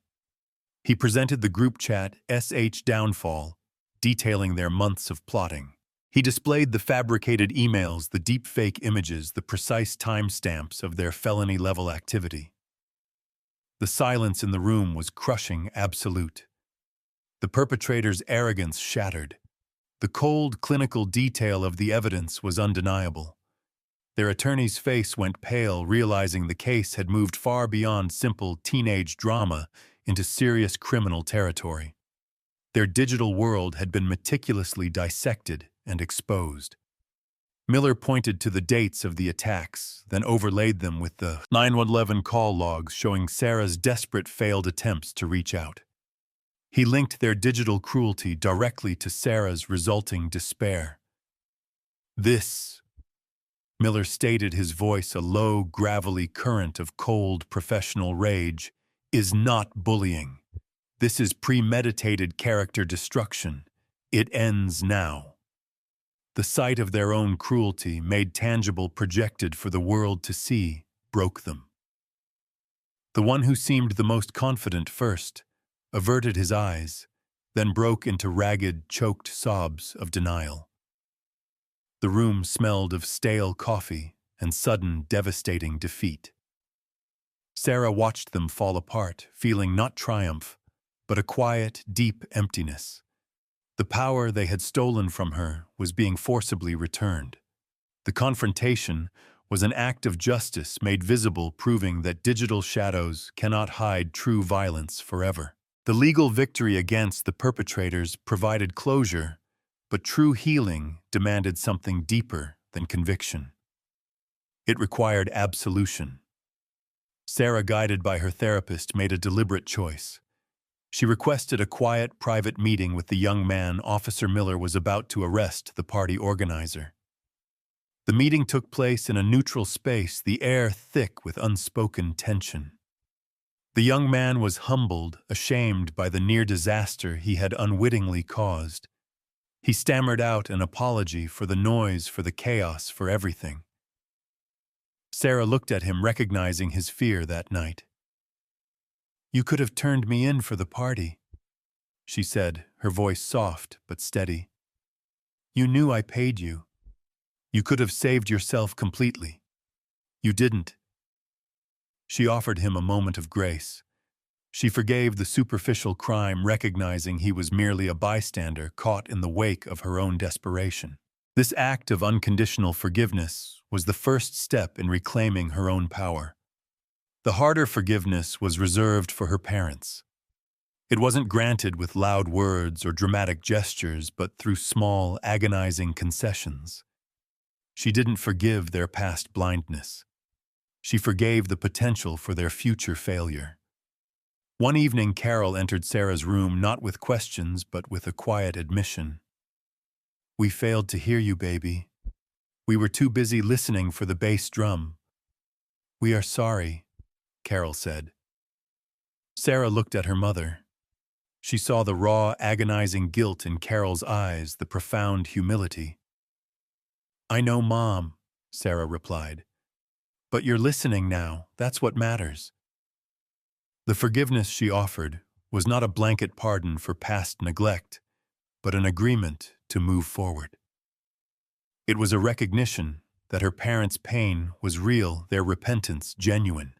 He presented the group chat SH Downfall, detailing their months of plotting. He displayed the fabricated emails, the deepfake images, the precise timestamps of their felony-level activity. The silence in the room was crushing, absolute. The perpetrator's arrogance shattered. The cold, clinical detail of the evidence was undeniable. Their attorney's face went pale, realizing the case had moved far beyond simple teenage drama into serious criminal territory. Their digital world had been meticulously dissected and exposed. Miller pointed to the dates of the attacks, then overlaid them with the 911 call logs showing Sarah's desperate failed attempts to reach out. He linked their digital cruelty directly to Sarah's resulting despair. This, Miller stated, his voice a low, gravelly current of cold, professional rage, is not bullying. This is premeditated character destruction. It ends now. The sight of their own cruelty, made tangible, projected for the world to see, broke them. The one who seemed the most confident first averted his eyes, then broke into ragged, choked sobs of denial. The room smelled of stale coffee and sudden, devastating defeat. Sarah watched them fall apart, feeling not triumph, but a quiet, deep emptiness. The power they had stolen from her was being forcibly returned. The confrontation was an act of justice made visible, proving that digital shadows cannot hide true violence forever. The legal victory against the perpetrators provided closure, but true healing demanded something deeper than conviction. It required absolution. Sarah, guided by her therapist, made a deliberate choice. She requested a quiet, private meeting with the young man Officer Miller was about to arrest, the party organizer. The meeting took place in a neutral space, the air thick with unspoken tension. The young man was humbled, ashamed by the near disaster he had unwittingly caused. He stammered out an apology for the noise, for the chaos, for everything. Sarah looked at him, recognizing his fear that night. "You could have turned me in for the party," she said, her voice soft but steady. "You knew I paid you. You could have saved yourself completely. You didn't." She offered him a moment of grace. She forgave the superficial crime, recognizing he was merely a bystander caught in the wake of her own desperation. This act of unconditional forgiveness was the first step in reclaiming her own power. The harder forgiveness was reserved for her parents. It wasn't granted with loud words or dramatic gestures, but through small, agonizing concessions. She didn't forgive their past blindness. She forgave the potential for their future failure. One evening, Carol entered Sarah's room not with questions, but with a quiet admission. "We failed to hear you, baby. We were too busy listening for the bass drum. We are sorry," Carol said. Sarah looked at her mother. She saw the raw, agonizing guilt in Carol's eyes, the profound humility. "I know, Mom," Sarah replied. "But you're listening now. That's what matters." The forgiveness she offered was not a blanket pardon for past neglect, but an agreement to move forward. It was a recognition that her parents' pain was real, their repentance genuine.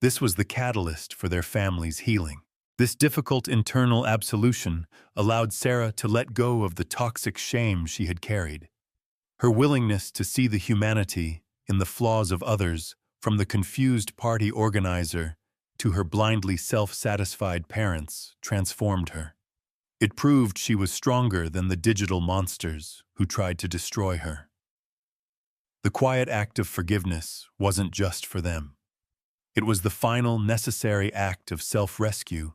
This was the catalyst for their family's healing. This difficult internal absolution allowed Sarah to let go of the toxic shame she had carried. Her willingness to see the humanity in the flaws of others, from the confused party organizer to her blindly self-satisfied parents transformed her. It proved she was stronger than the digital monsters who tried to destroy her. The quiet act of forgiveness wasn't just for them. It was the final necessary act of self-rescue,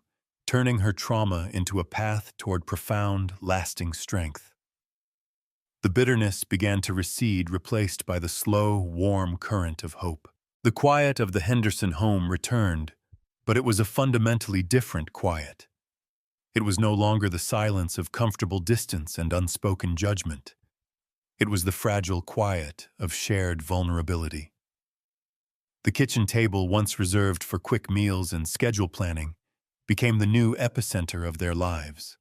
turning her trauma into a path toward profound, lasting strength. The bitterness began to recede, replaced by the slow, warm current of hope. The quiet of the Henderson home returned, but it was a fundamentally different quiet. It was no longer the silence of comfortable distance and unspoken judgment. It was the fragile quiet of shared vulnerability. The kitchen table, once reserved for quick meals and schedule planning, became the new epicenter of their lives.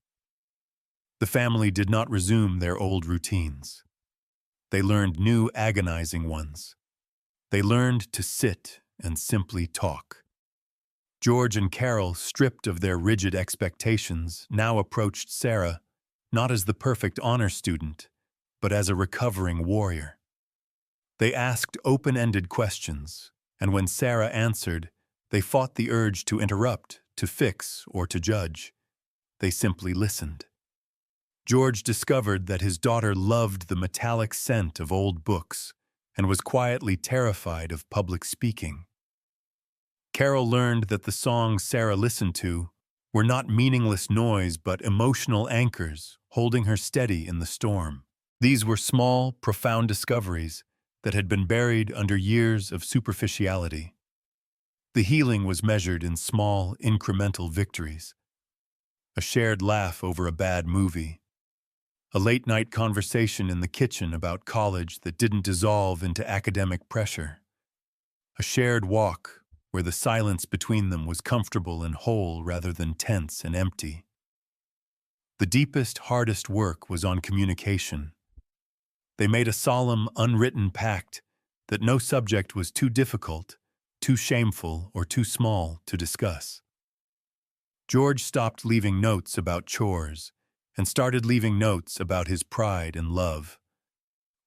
The family did not resume their old routines. They learned new, agonizing ones. They learned to sit and simply talk. George and Carol, stripped of their rigid expectations, now approached Sarah not as the perfect honor student, but as a recovering warrior. They asked open-ended questions, and when Sarah answered, they fought the urge to interrupt, to fix, or to judge. They simply listened. George discovered that his daughter loved the metallic scent of old books and was quietly terrified of public speaking. Carol learned that the songs Sarah listened to were not meaningless noise but emotional anchors holding her steady in the storm. These were small, profound discoveries that had been buried under years of superficiality. The healing was measured in small, incremental victories. A shared laugh over a bad movie. A late-night conversation in the kitchen about college that didn't dissolve into academic pressure. A shared walk where the silence between them was comfortable and whole rather than tense and empty. The deepest, hardest work was on communication. They made a solemn, unwritten pact that no subject was too difficult, too shameful, or too small to discuss. George stopped leaving notes about chores and started leaving notes about his pride and love.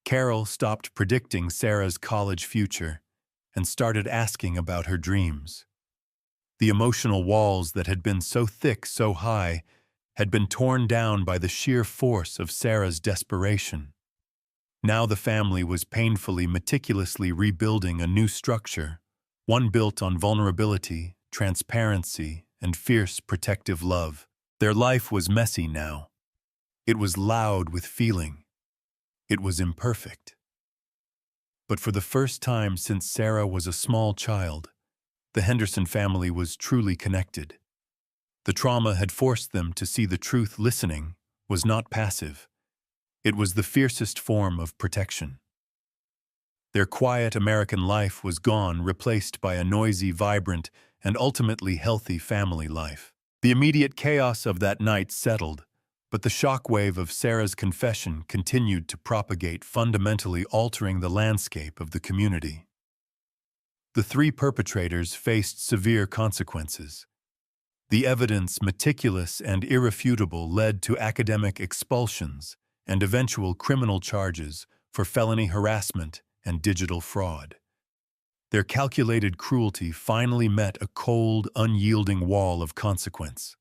Carol stopped predicting Sarah's college future and started asking about her dreams. The emotional walls that had been so thick, so high, had been torn down by the sheer force of Sarah's desperation. Now the family was painfully, meticulously rebuilding a new structure, one built on vulnerability, transparency, and fierce protective love. Their life was messy now. It was loud with feeling. It was imperfect. But for the first time since Sarah was a small child, the Henderson family was truly connected. The trauma had forced them to see the truth. Listening was not passive. It was the fiercest form of protection. Their quiet American life was gone, replaced by a noisy, vibrant, and ultimately healthy family life. The immediate chaos of that night settled, but the shockwave of Sarah's confession continued to propagate, fundamentally altering the landscape of the community. The three perpetrators faced severe consequences. The evidence, meticulous and irrefutable, led to academic expulsions and eventual criminal charges for felony harassment and digital fraud. Their calculated cruelty finally met a cold, unyielding wall of consequence.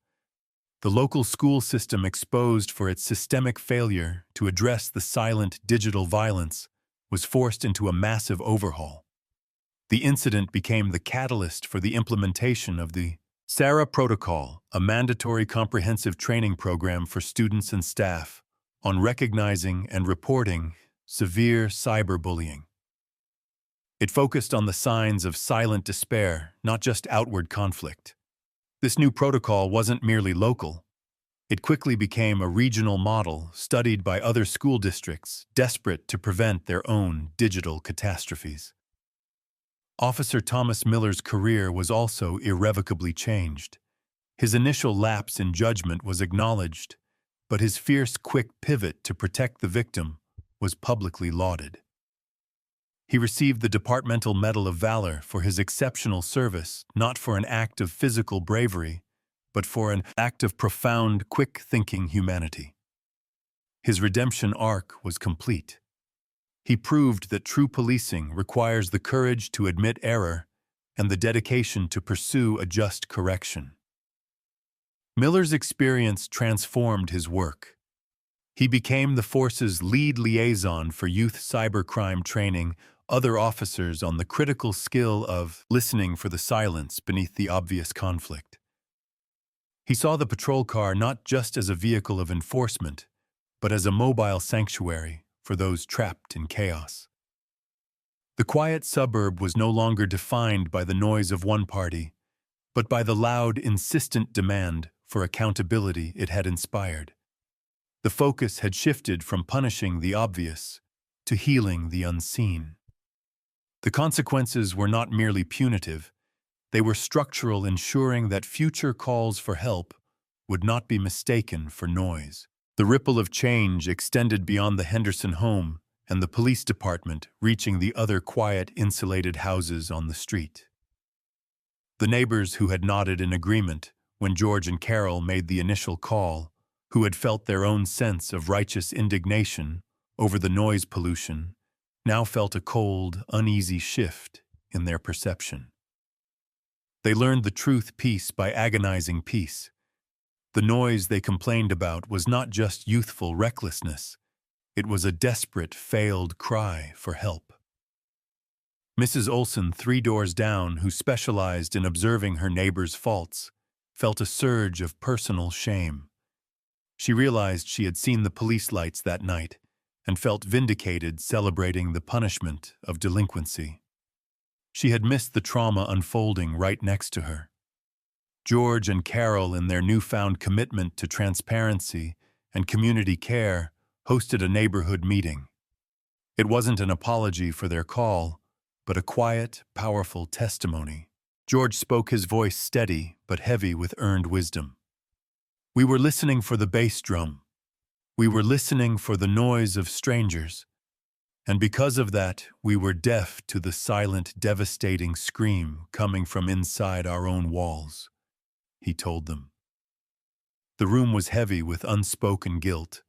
The local school system, exposed for its systemic failure to address the silent digital violence, was forced into a massive overhaul. The incident became the catalyst for the implementation of the SARA Protocol, a mandatory comprehensive training program for students and staff on recognizing and reporting severe cyberbullying. It focused on the signs of silent despair, not just outward conflict. This new protocol wasn't merely local. It quickly became a regional model studied by other school districts desperate to prevent their own digital catastrophes. Officer Thomas Miller's career was also irrevocably changed. His initial lapse in judgment was acknowledged, but his fierce, quick pivot to protect the victim was publicly lauded. He received the Departmental Medal of Valor for his exceptional service, not for an act of physical bravery, but for an act of profound, quick-thinking humanity. His redemption arc was complete. He proved that true policing requires the courage to admit error and the dedication to pursue a just correction. Miller's experience transformed his work. He became the force's lead liaison for youth cybercrime training other officers on the critical skill of listening for the silence beneath the obvious conflict. He saw the patrol car not just as a vehicle of enforcement, but as a mobile sanctuary for those trapped in chaos. The quiet suburb was no longer defined by the noise of one party, but by the loud, insistent demand for accountability it had inspired. The focus had shifted from punishing the obvious to healing the unseen. The consequences were not merely punitive, they were structural, ensuring that future calls for help would not be mistaken for noise. The ripple of change extended beyond the Henderson home and the police department, reaching the other quiet, insulated houses on the street. The neighbors who had nodded in agreement when George and Carol made the initial call, who had felt their own sense of righteous indignation over the noise pollution, now felt a cold, uneasy shift in their perception. They learned the truth piece by agonizing piece. The noise they complained about was not just youthful recklessness. It was a desperate, failed cry for help. Mrs. Olson, 3 doors down, who specialized in observing her neighbors' faults, felt a surge of personal shame. She realized she had seen the police lights that night and felt vindicated, celebrating the punishment of delinquency. She had missed the trauma unfolding right next to her. George and Carol, in their newfound commitment to transparency and community care, hosted a neighborhood meeting. It wasn't an apology for their call, but a quiet, powerful testimony. George spoke, his voice steady but heavy with earned wisdom. We were listening for the bass drum. We were listening for the noise of strangers. And because of that, we were deaf to the silent, devastating scream coming from inside our own walls, he told them. The room was heavy with unspoken guilt.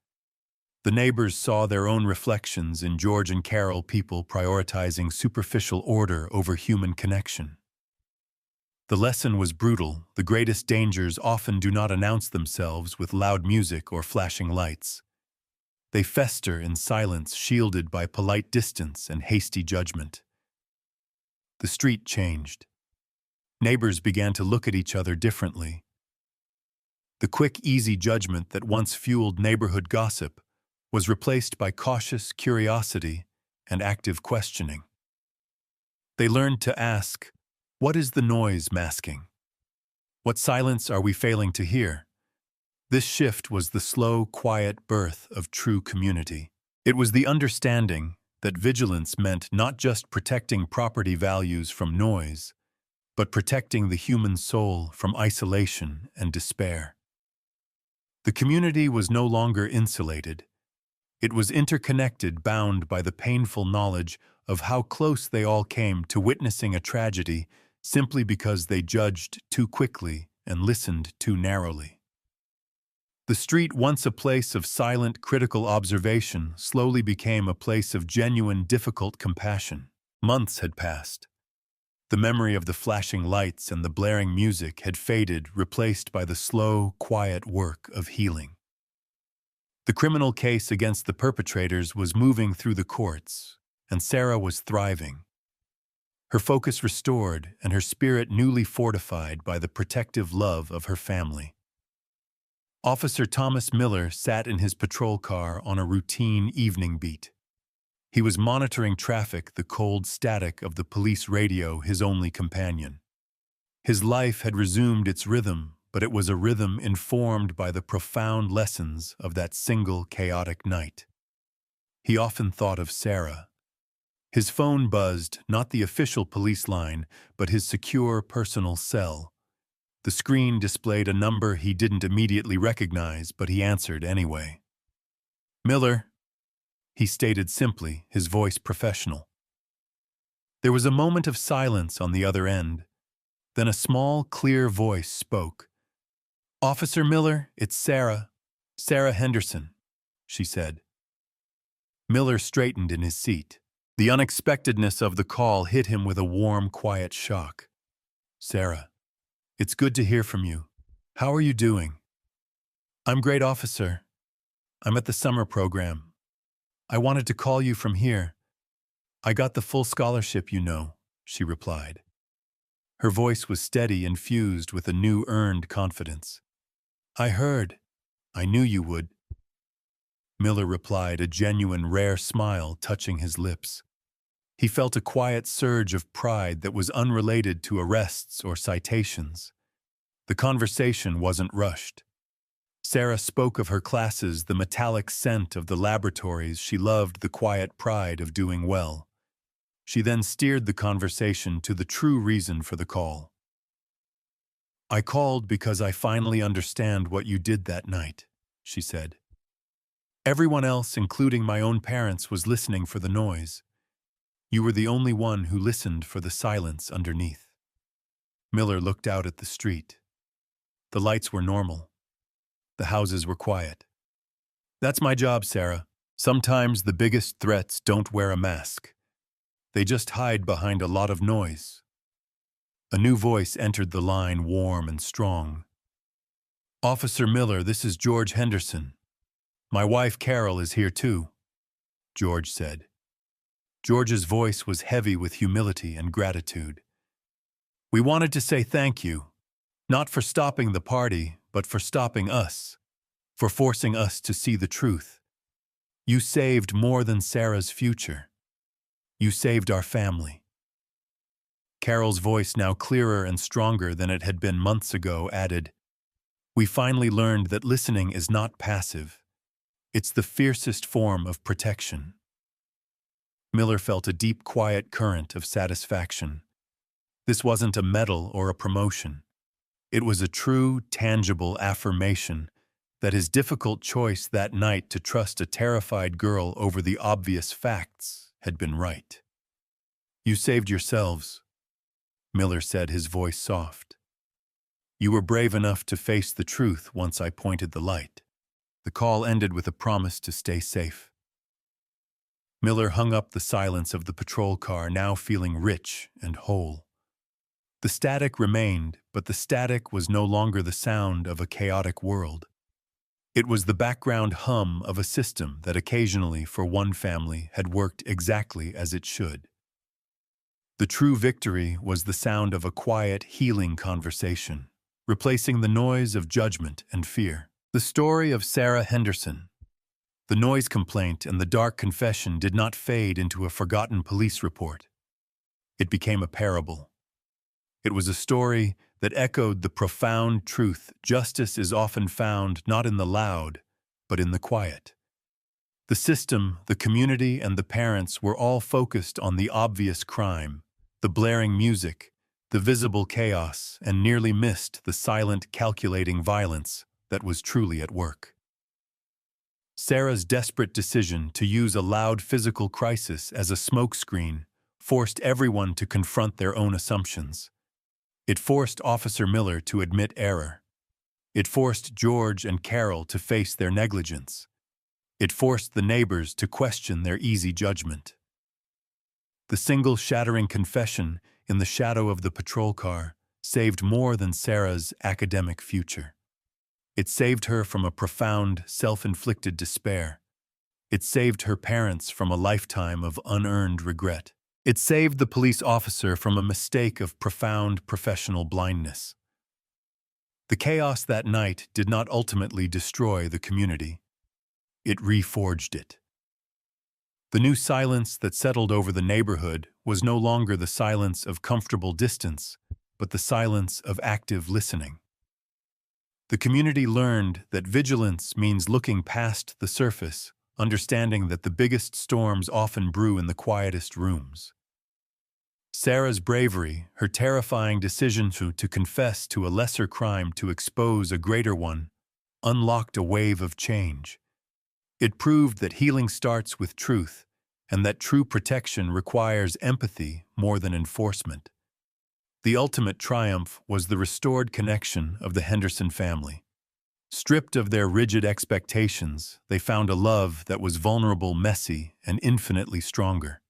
The neighbors saw their own reflections in George and Carol, people prioritizing superficial order over human connection. The lesson was brutal. The greatest dangers often do not announce themselves with loud music or flashing lights. They fester in silence, shielded by polite distance and hasty judgment. The street changed. Neighbors began to look at each other differently. The quick, easy judgment that once fueled neighborhood gossip was replaced by cautious curiosity and active questioning. They learned to ask, what is the noise masking? What silence are we failing to hear? This shift was the slow, quiet birth of true community. It was the understanding that vigilance meant not just protecting property values from noise, but protecting the human soul from isolation and despair. The community was no longer insulated. It was interconnected, bound by the painful knowledge of how close they all came to witnessing a tragedy simply because they judged too quickly and listened too narrowly. The street, once a place of silent, critical observation, slowly became a place of genuine, difficult compassion. Months had passed. The memory of the flashing lights and the blaring music had faded, replaced by the slow, quiet work of healing. The criminal case against the perpetrators was moving through the courts, and Sarah was thriving. Her focus restored and her spirit newly fortified by the protective love of her family. Officer Thomas Miller sat in his patrol car on a routine evening beat. He was monitoring traffic, the cold static of the police radio his only companion. His life had resumed its rhythm, but it was a rhythm informed by the profound lessons of that single chaotic night. He often thought of Sarah. His phone buzzed, not the official police line, but his secure personal cell. The screen displayed a number he didn't immediately recognize, but he answered anyway. "Miller," he stated simply, his voice professional. There was a moment of silence on the other end. Then a small, clear voice spoke. "Officer Miller, it's Sarah. Sarah Henderson," she said. Miller straightened in his seat. The unexpectedness of the call hit him with a warm, quiet shock. Sarah. It's good to hear from you. How are you doing? I'm great, officer. I'm at the summer program. I wanted to call you from here. I got the full scholarship, you know, she replied. Her voice was steady and fused with a new earned confidence. I heard. I knew you would. Miller replied, a genuine, rare smile touching his lips. He felt a quiet surge of pride that was unrelated to arrests or citations. The conversation wasn't rushed. Sarah spoke of her classes, the metallic scent of the laboratories. She loved the quiet pride of doing well. She then steered the conversation to the true reason for the call. I called because I finally understand what you did that night, she said. Everyone else, including my own parents, was listening for the noise. You were the only one who listened for the silence underneath. Miller looked out at the street. The lights were normal. The houses were quiet. That's my job, Sarah. Sometimes the biggest threats don't wear a mask. They just hide behind a lot of noise. A new voice entered the line, warm and strong. Officer Miller, this is George Henderson. My wife Carol is here too, George said. George's voice was heavy with humility and gratitude. We wanted to say thank you, not for stopping the party, but for stopping us, for forcing us to see the truth. You saved more than Sarah's future. You saved our family. Carol's voice, now clearer and stronger than it had been months ago, added, We finally learned that listening is not passive. It's the fiercest form of protection. Miller felt a deep, quiet current of satisfaction. This wasn't a medal or a promotion. It was a true, tangible affirmation that his difficult choice that night to trust a terrified girl over the obvious facts had been right. You saved yourselves, Miller said, his voice soft. You were brave enough to face the truth once I pointed the light. The call ended with a promise to stay safe. Miller hung up the silence of the patrol car, now feeling rich and whole. The static remained, but the static was no longer the sound of a chaotic world. It was the background hum of a system that occasionally, for one family, had worked exactly as it should. The true victory was the sound of a quiet, healing conversation, replacing the noise of judgment and fear. The story of Sarah Henderson. The noise complaint and the dark confession did not fade into a forgotten police report. It became a parable. It was a story that echoed the profound truth: justice is often found not in the loud, but in the quiet. The system, the community, and the parents were all focused on the obvious crime, the blaring music, the visible chaos, and nearly missed the silent, calculating violence that was truly at work. Sarah's desperate decision to use a loud physical crisis as a smokescreen forced everyone to confront their own assumptions. It forced Officer Miller to admit error. It forced George and Carol to face their negligence. It forced the neighbors to question their easy judgment. The single shattering confession in the shadow of the patrol car saved more than Sarah's academic future. It saved her from a profound, self-inflicted despair. It saved her parents from a lifetime of unearned regret. It saved the police officer from a mistake of profound professional blindness. The chaos that night did not ultimately destroy the community. It reforged it. The new silence that settled over the neighborhood was no longer the silence of comfortable distance, but the silence of active listening. The community learned that vigilance means looking past the surface, understanding that the biggest storms often brew in the quietest rooms. Sarah's bravery, her terrifying decision to confess to a lesser crime to expose a greater one, unlocked a wave of change. It proved that healing starts with truth, and that true protection requires empathy more than enforcement. The ultimate triumph was the restored connection of the Henderson family. Stripped of their rigid expectations, they found a love that was vulnerable, messy, and infinitely stronger.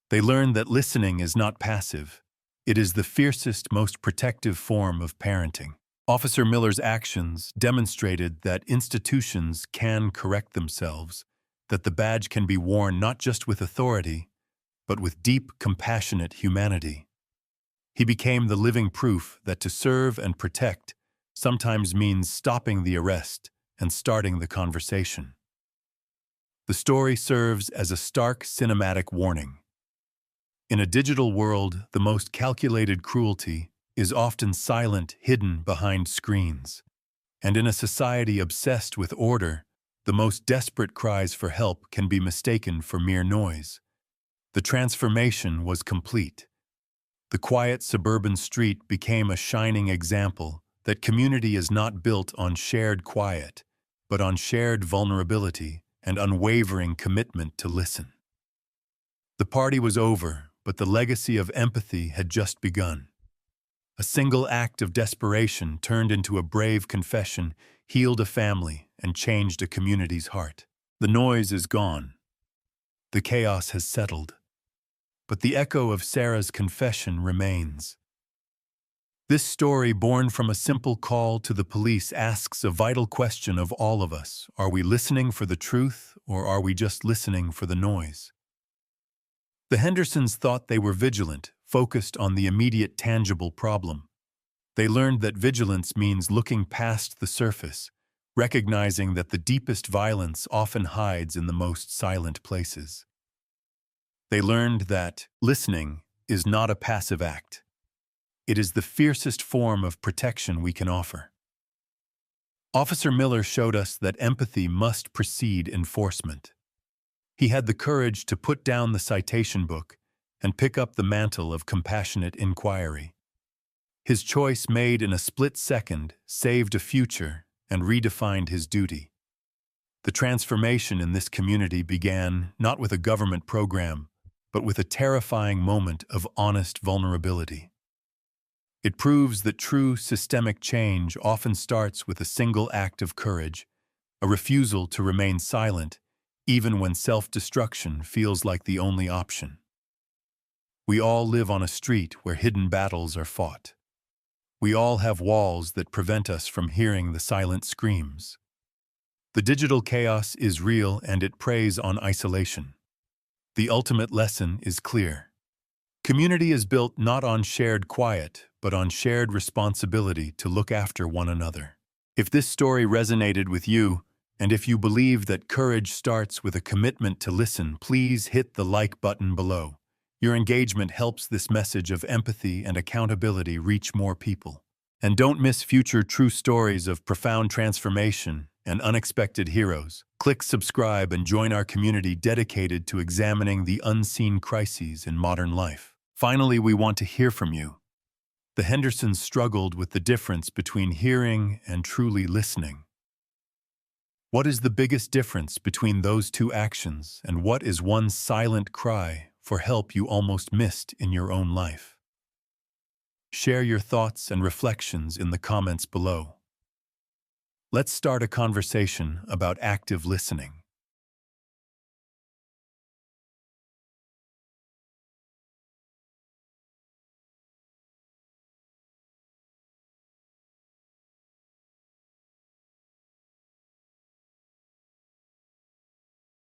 They learned that listening is not passive. It is the fiercest, most protective form of parenting. Officer Miller's actions demonstrated that institutions can correct themselves, that the badge can be worn not just with authority, but with deep, compassionate humanity. He became the living proof that to serve and protect sometimes means stopping the arrest and starting the conversation. The story serves as a stark cinematic warning. In a digital world, the most calculated cruelty is often silent, hidden behind screens. And in a society obsessed with order, the most desperate cries for help can be mistaken for mere noise. The transformation was complete. The quiet suburban street became a shining example that community is not built on shared quiet, but on shared vulnerability and unwavering commitment to listen. The party was over, but the legacy of empathy had just begun. A single act of desperation turned into a brave confession, healed a family, and changed a community's heart. The noise is gone. The chaos has settled. But the echo of Sarah's confession remains. This story, born from a simple call to the police, asks a vital question of all of us. Are we listening for the truth, or are we just listening for the noise? The Hendersons thought they were vigilant, focused on the immediate tangible problem. They learned that vigilance means looking past the surface, recognizing that the deepest violence often hides in the most silent places. They learned that listening is not a passive act. It is the fiercest form of protection we can offer. Officer Miller showed us that empathy must precede enforcement. He had the courage to put down the citation book and pick up the mantle of compassionate inquiry. His choice, made in a split second, saved a future and redefined his duty. The transformation in this community began not with a government program, but with a terrifying moment of honest vulnerability. It proves that true systemic change often starts with a single act of courage, a refusal to remain silent, even when self-destruction feels like the only option. We all live on a street where hidden battles are fought. We all have walls that prevent us from hearing the silent screams. The digital chaos is real and it preys on isolation. The ultimate lesson is clear. Community is built not on shared quiet, but on shared responsibility to look after one another. If this story resonated with you, and if you believe that courage starts with a commitment to listen, please hit the like button below. Your engagement helps this message of empathy and accountability reach more people. And don't miss future true stories of profound transformation and unexpected heroes. Click subscribe and join our community dedicated to examining the unseen crises in modern life. Finally, we want to hear from you. The Hendersons struggled with the difference between hearing and truly listening. What is the biggest difference between those two actions, and what is one silent cry for help you almost missed in your own life? Share your thoughts and reflections in the comments below. Let's start a conversation about active listening.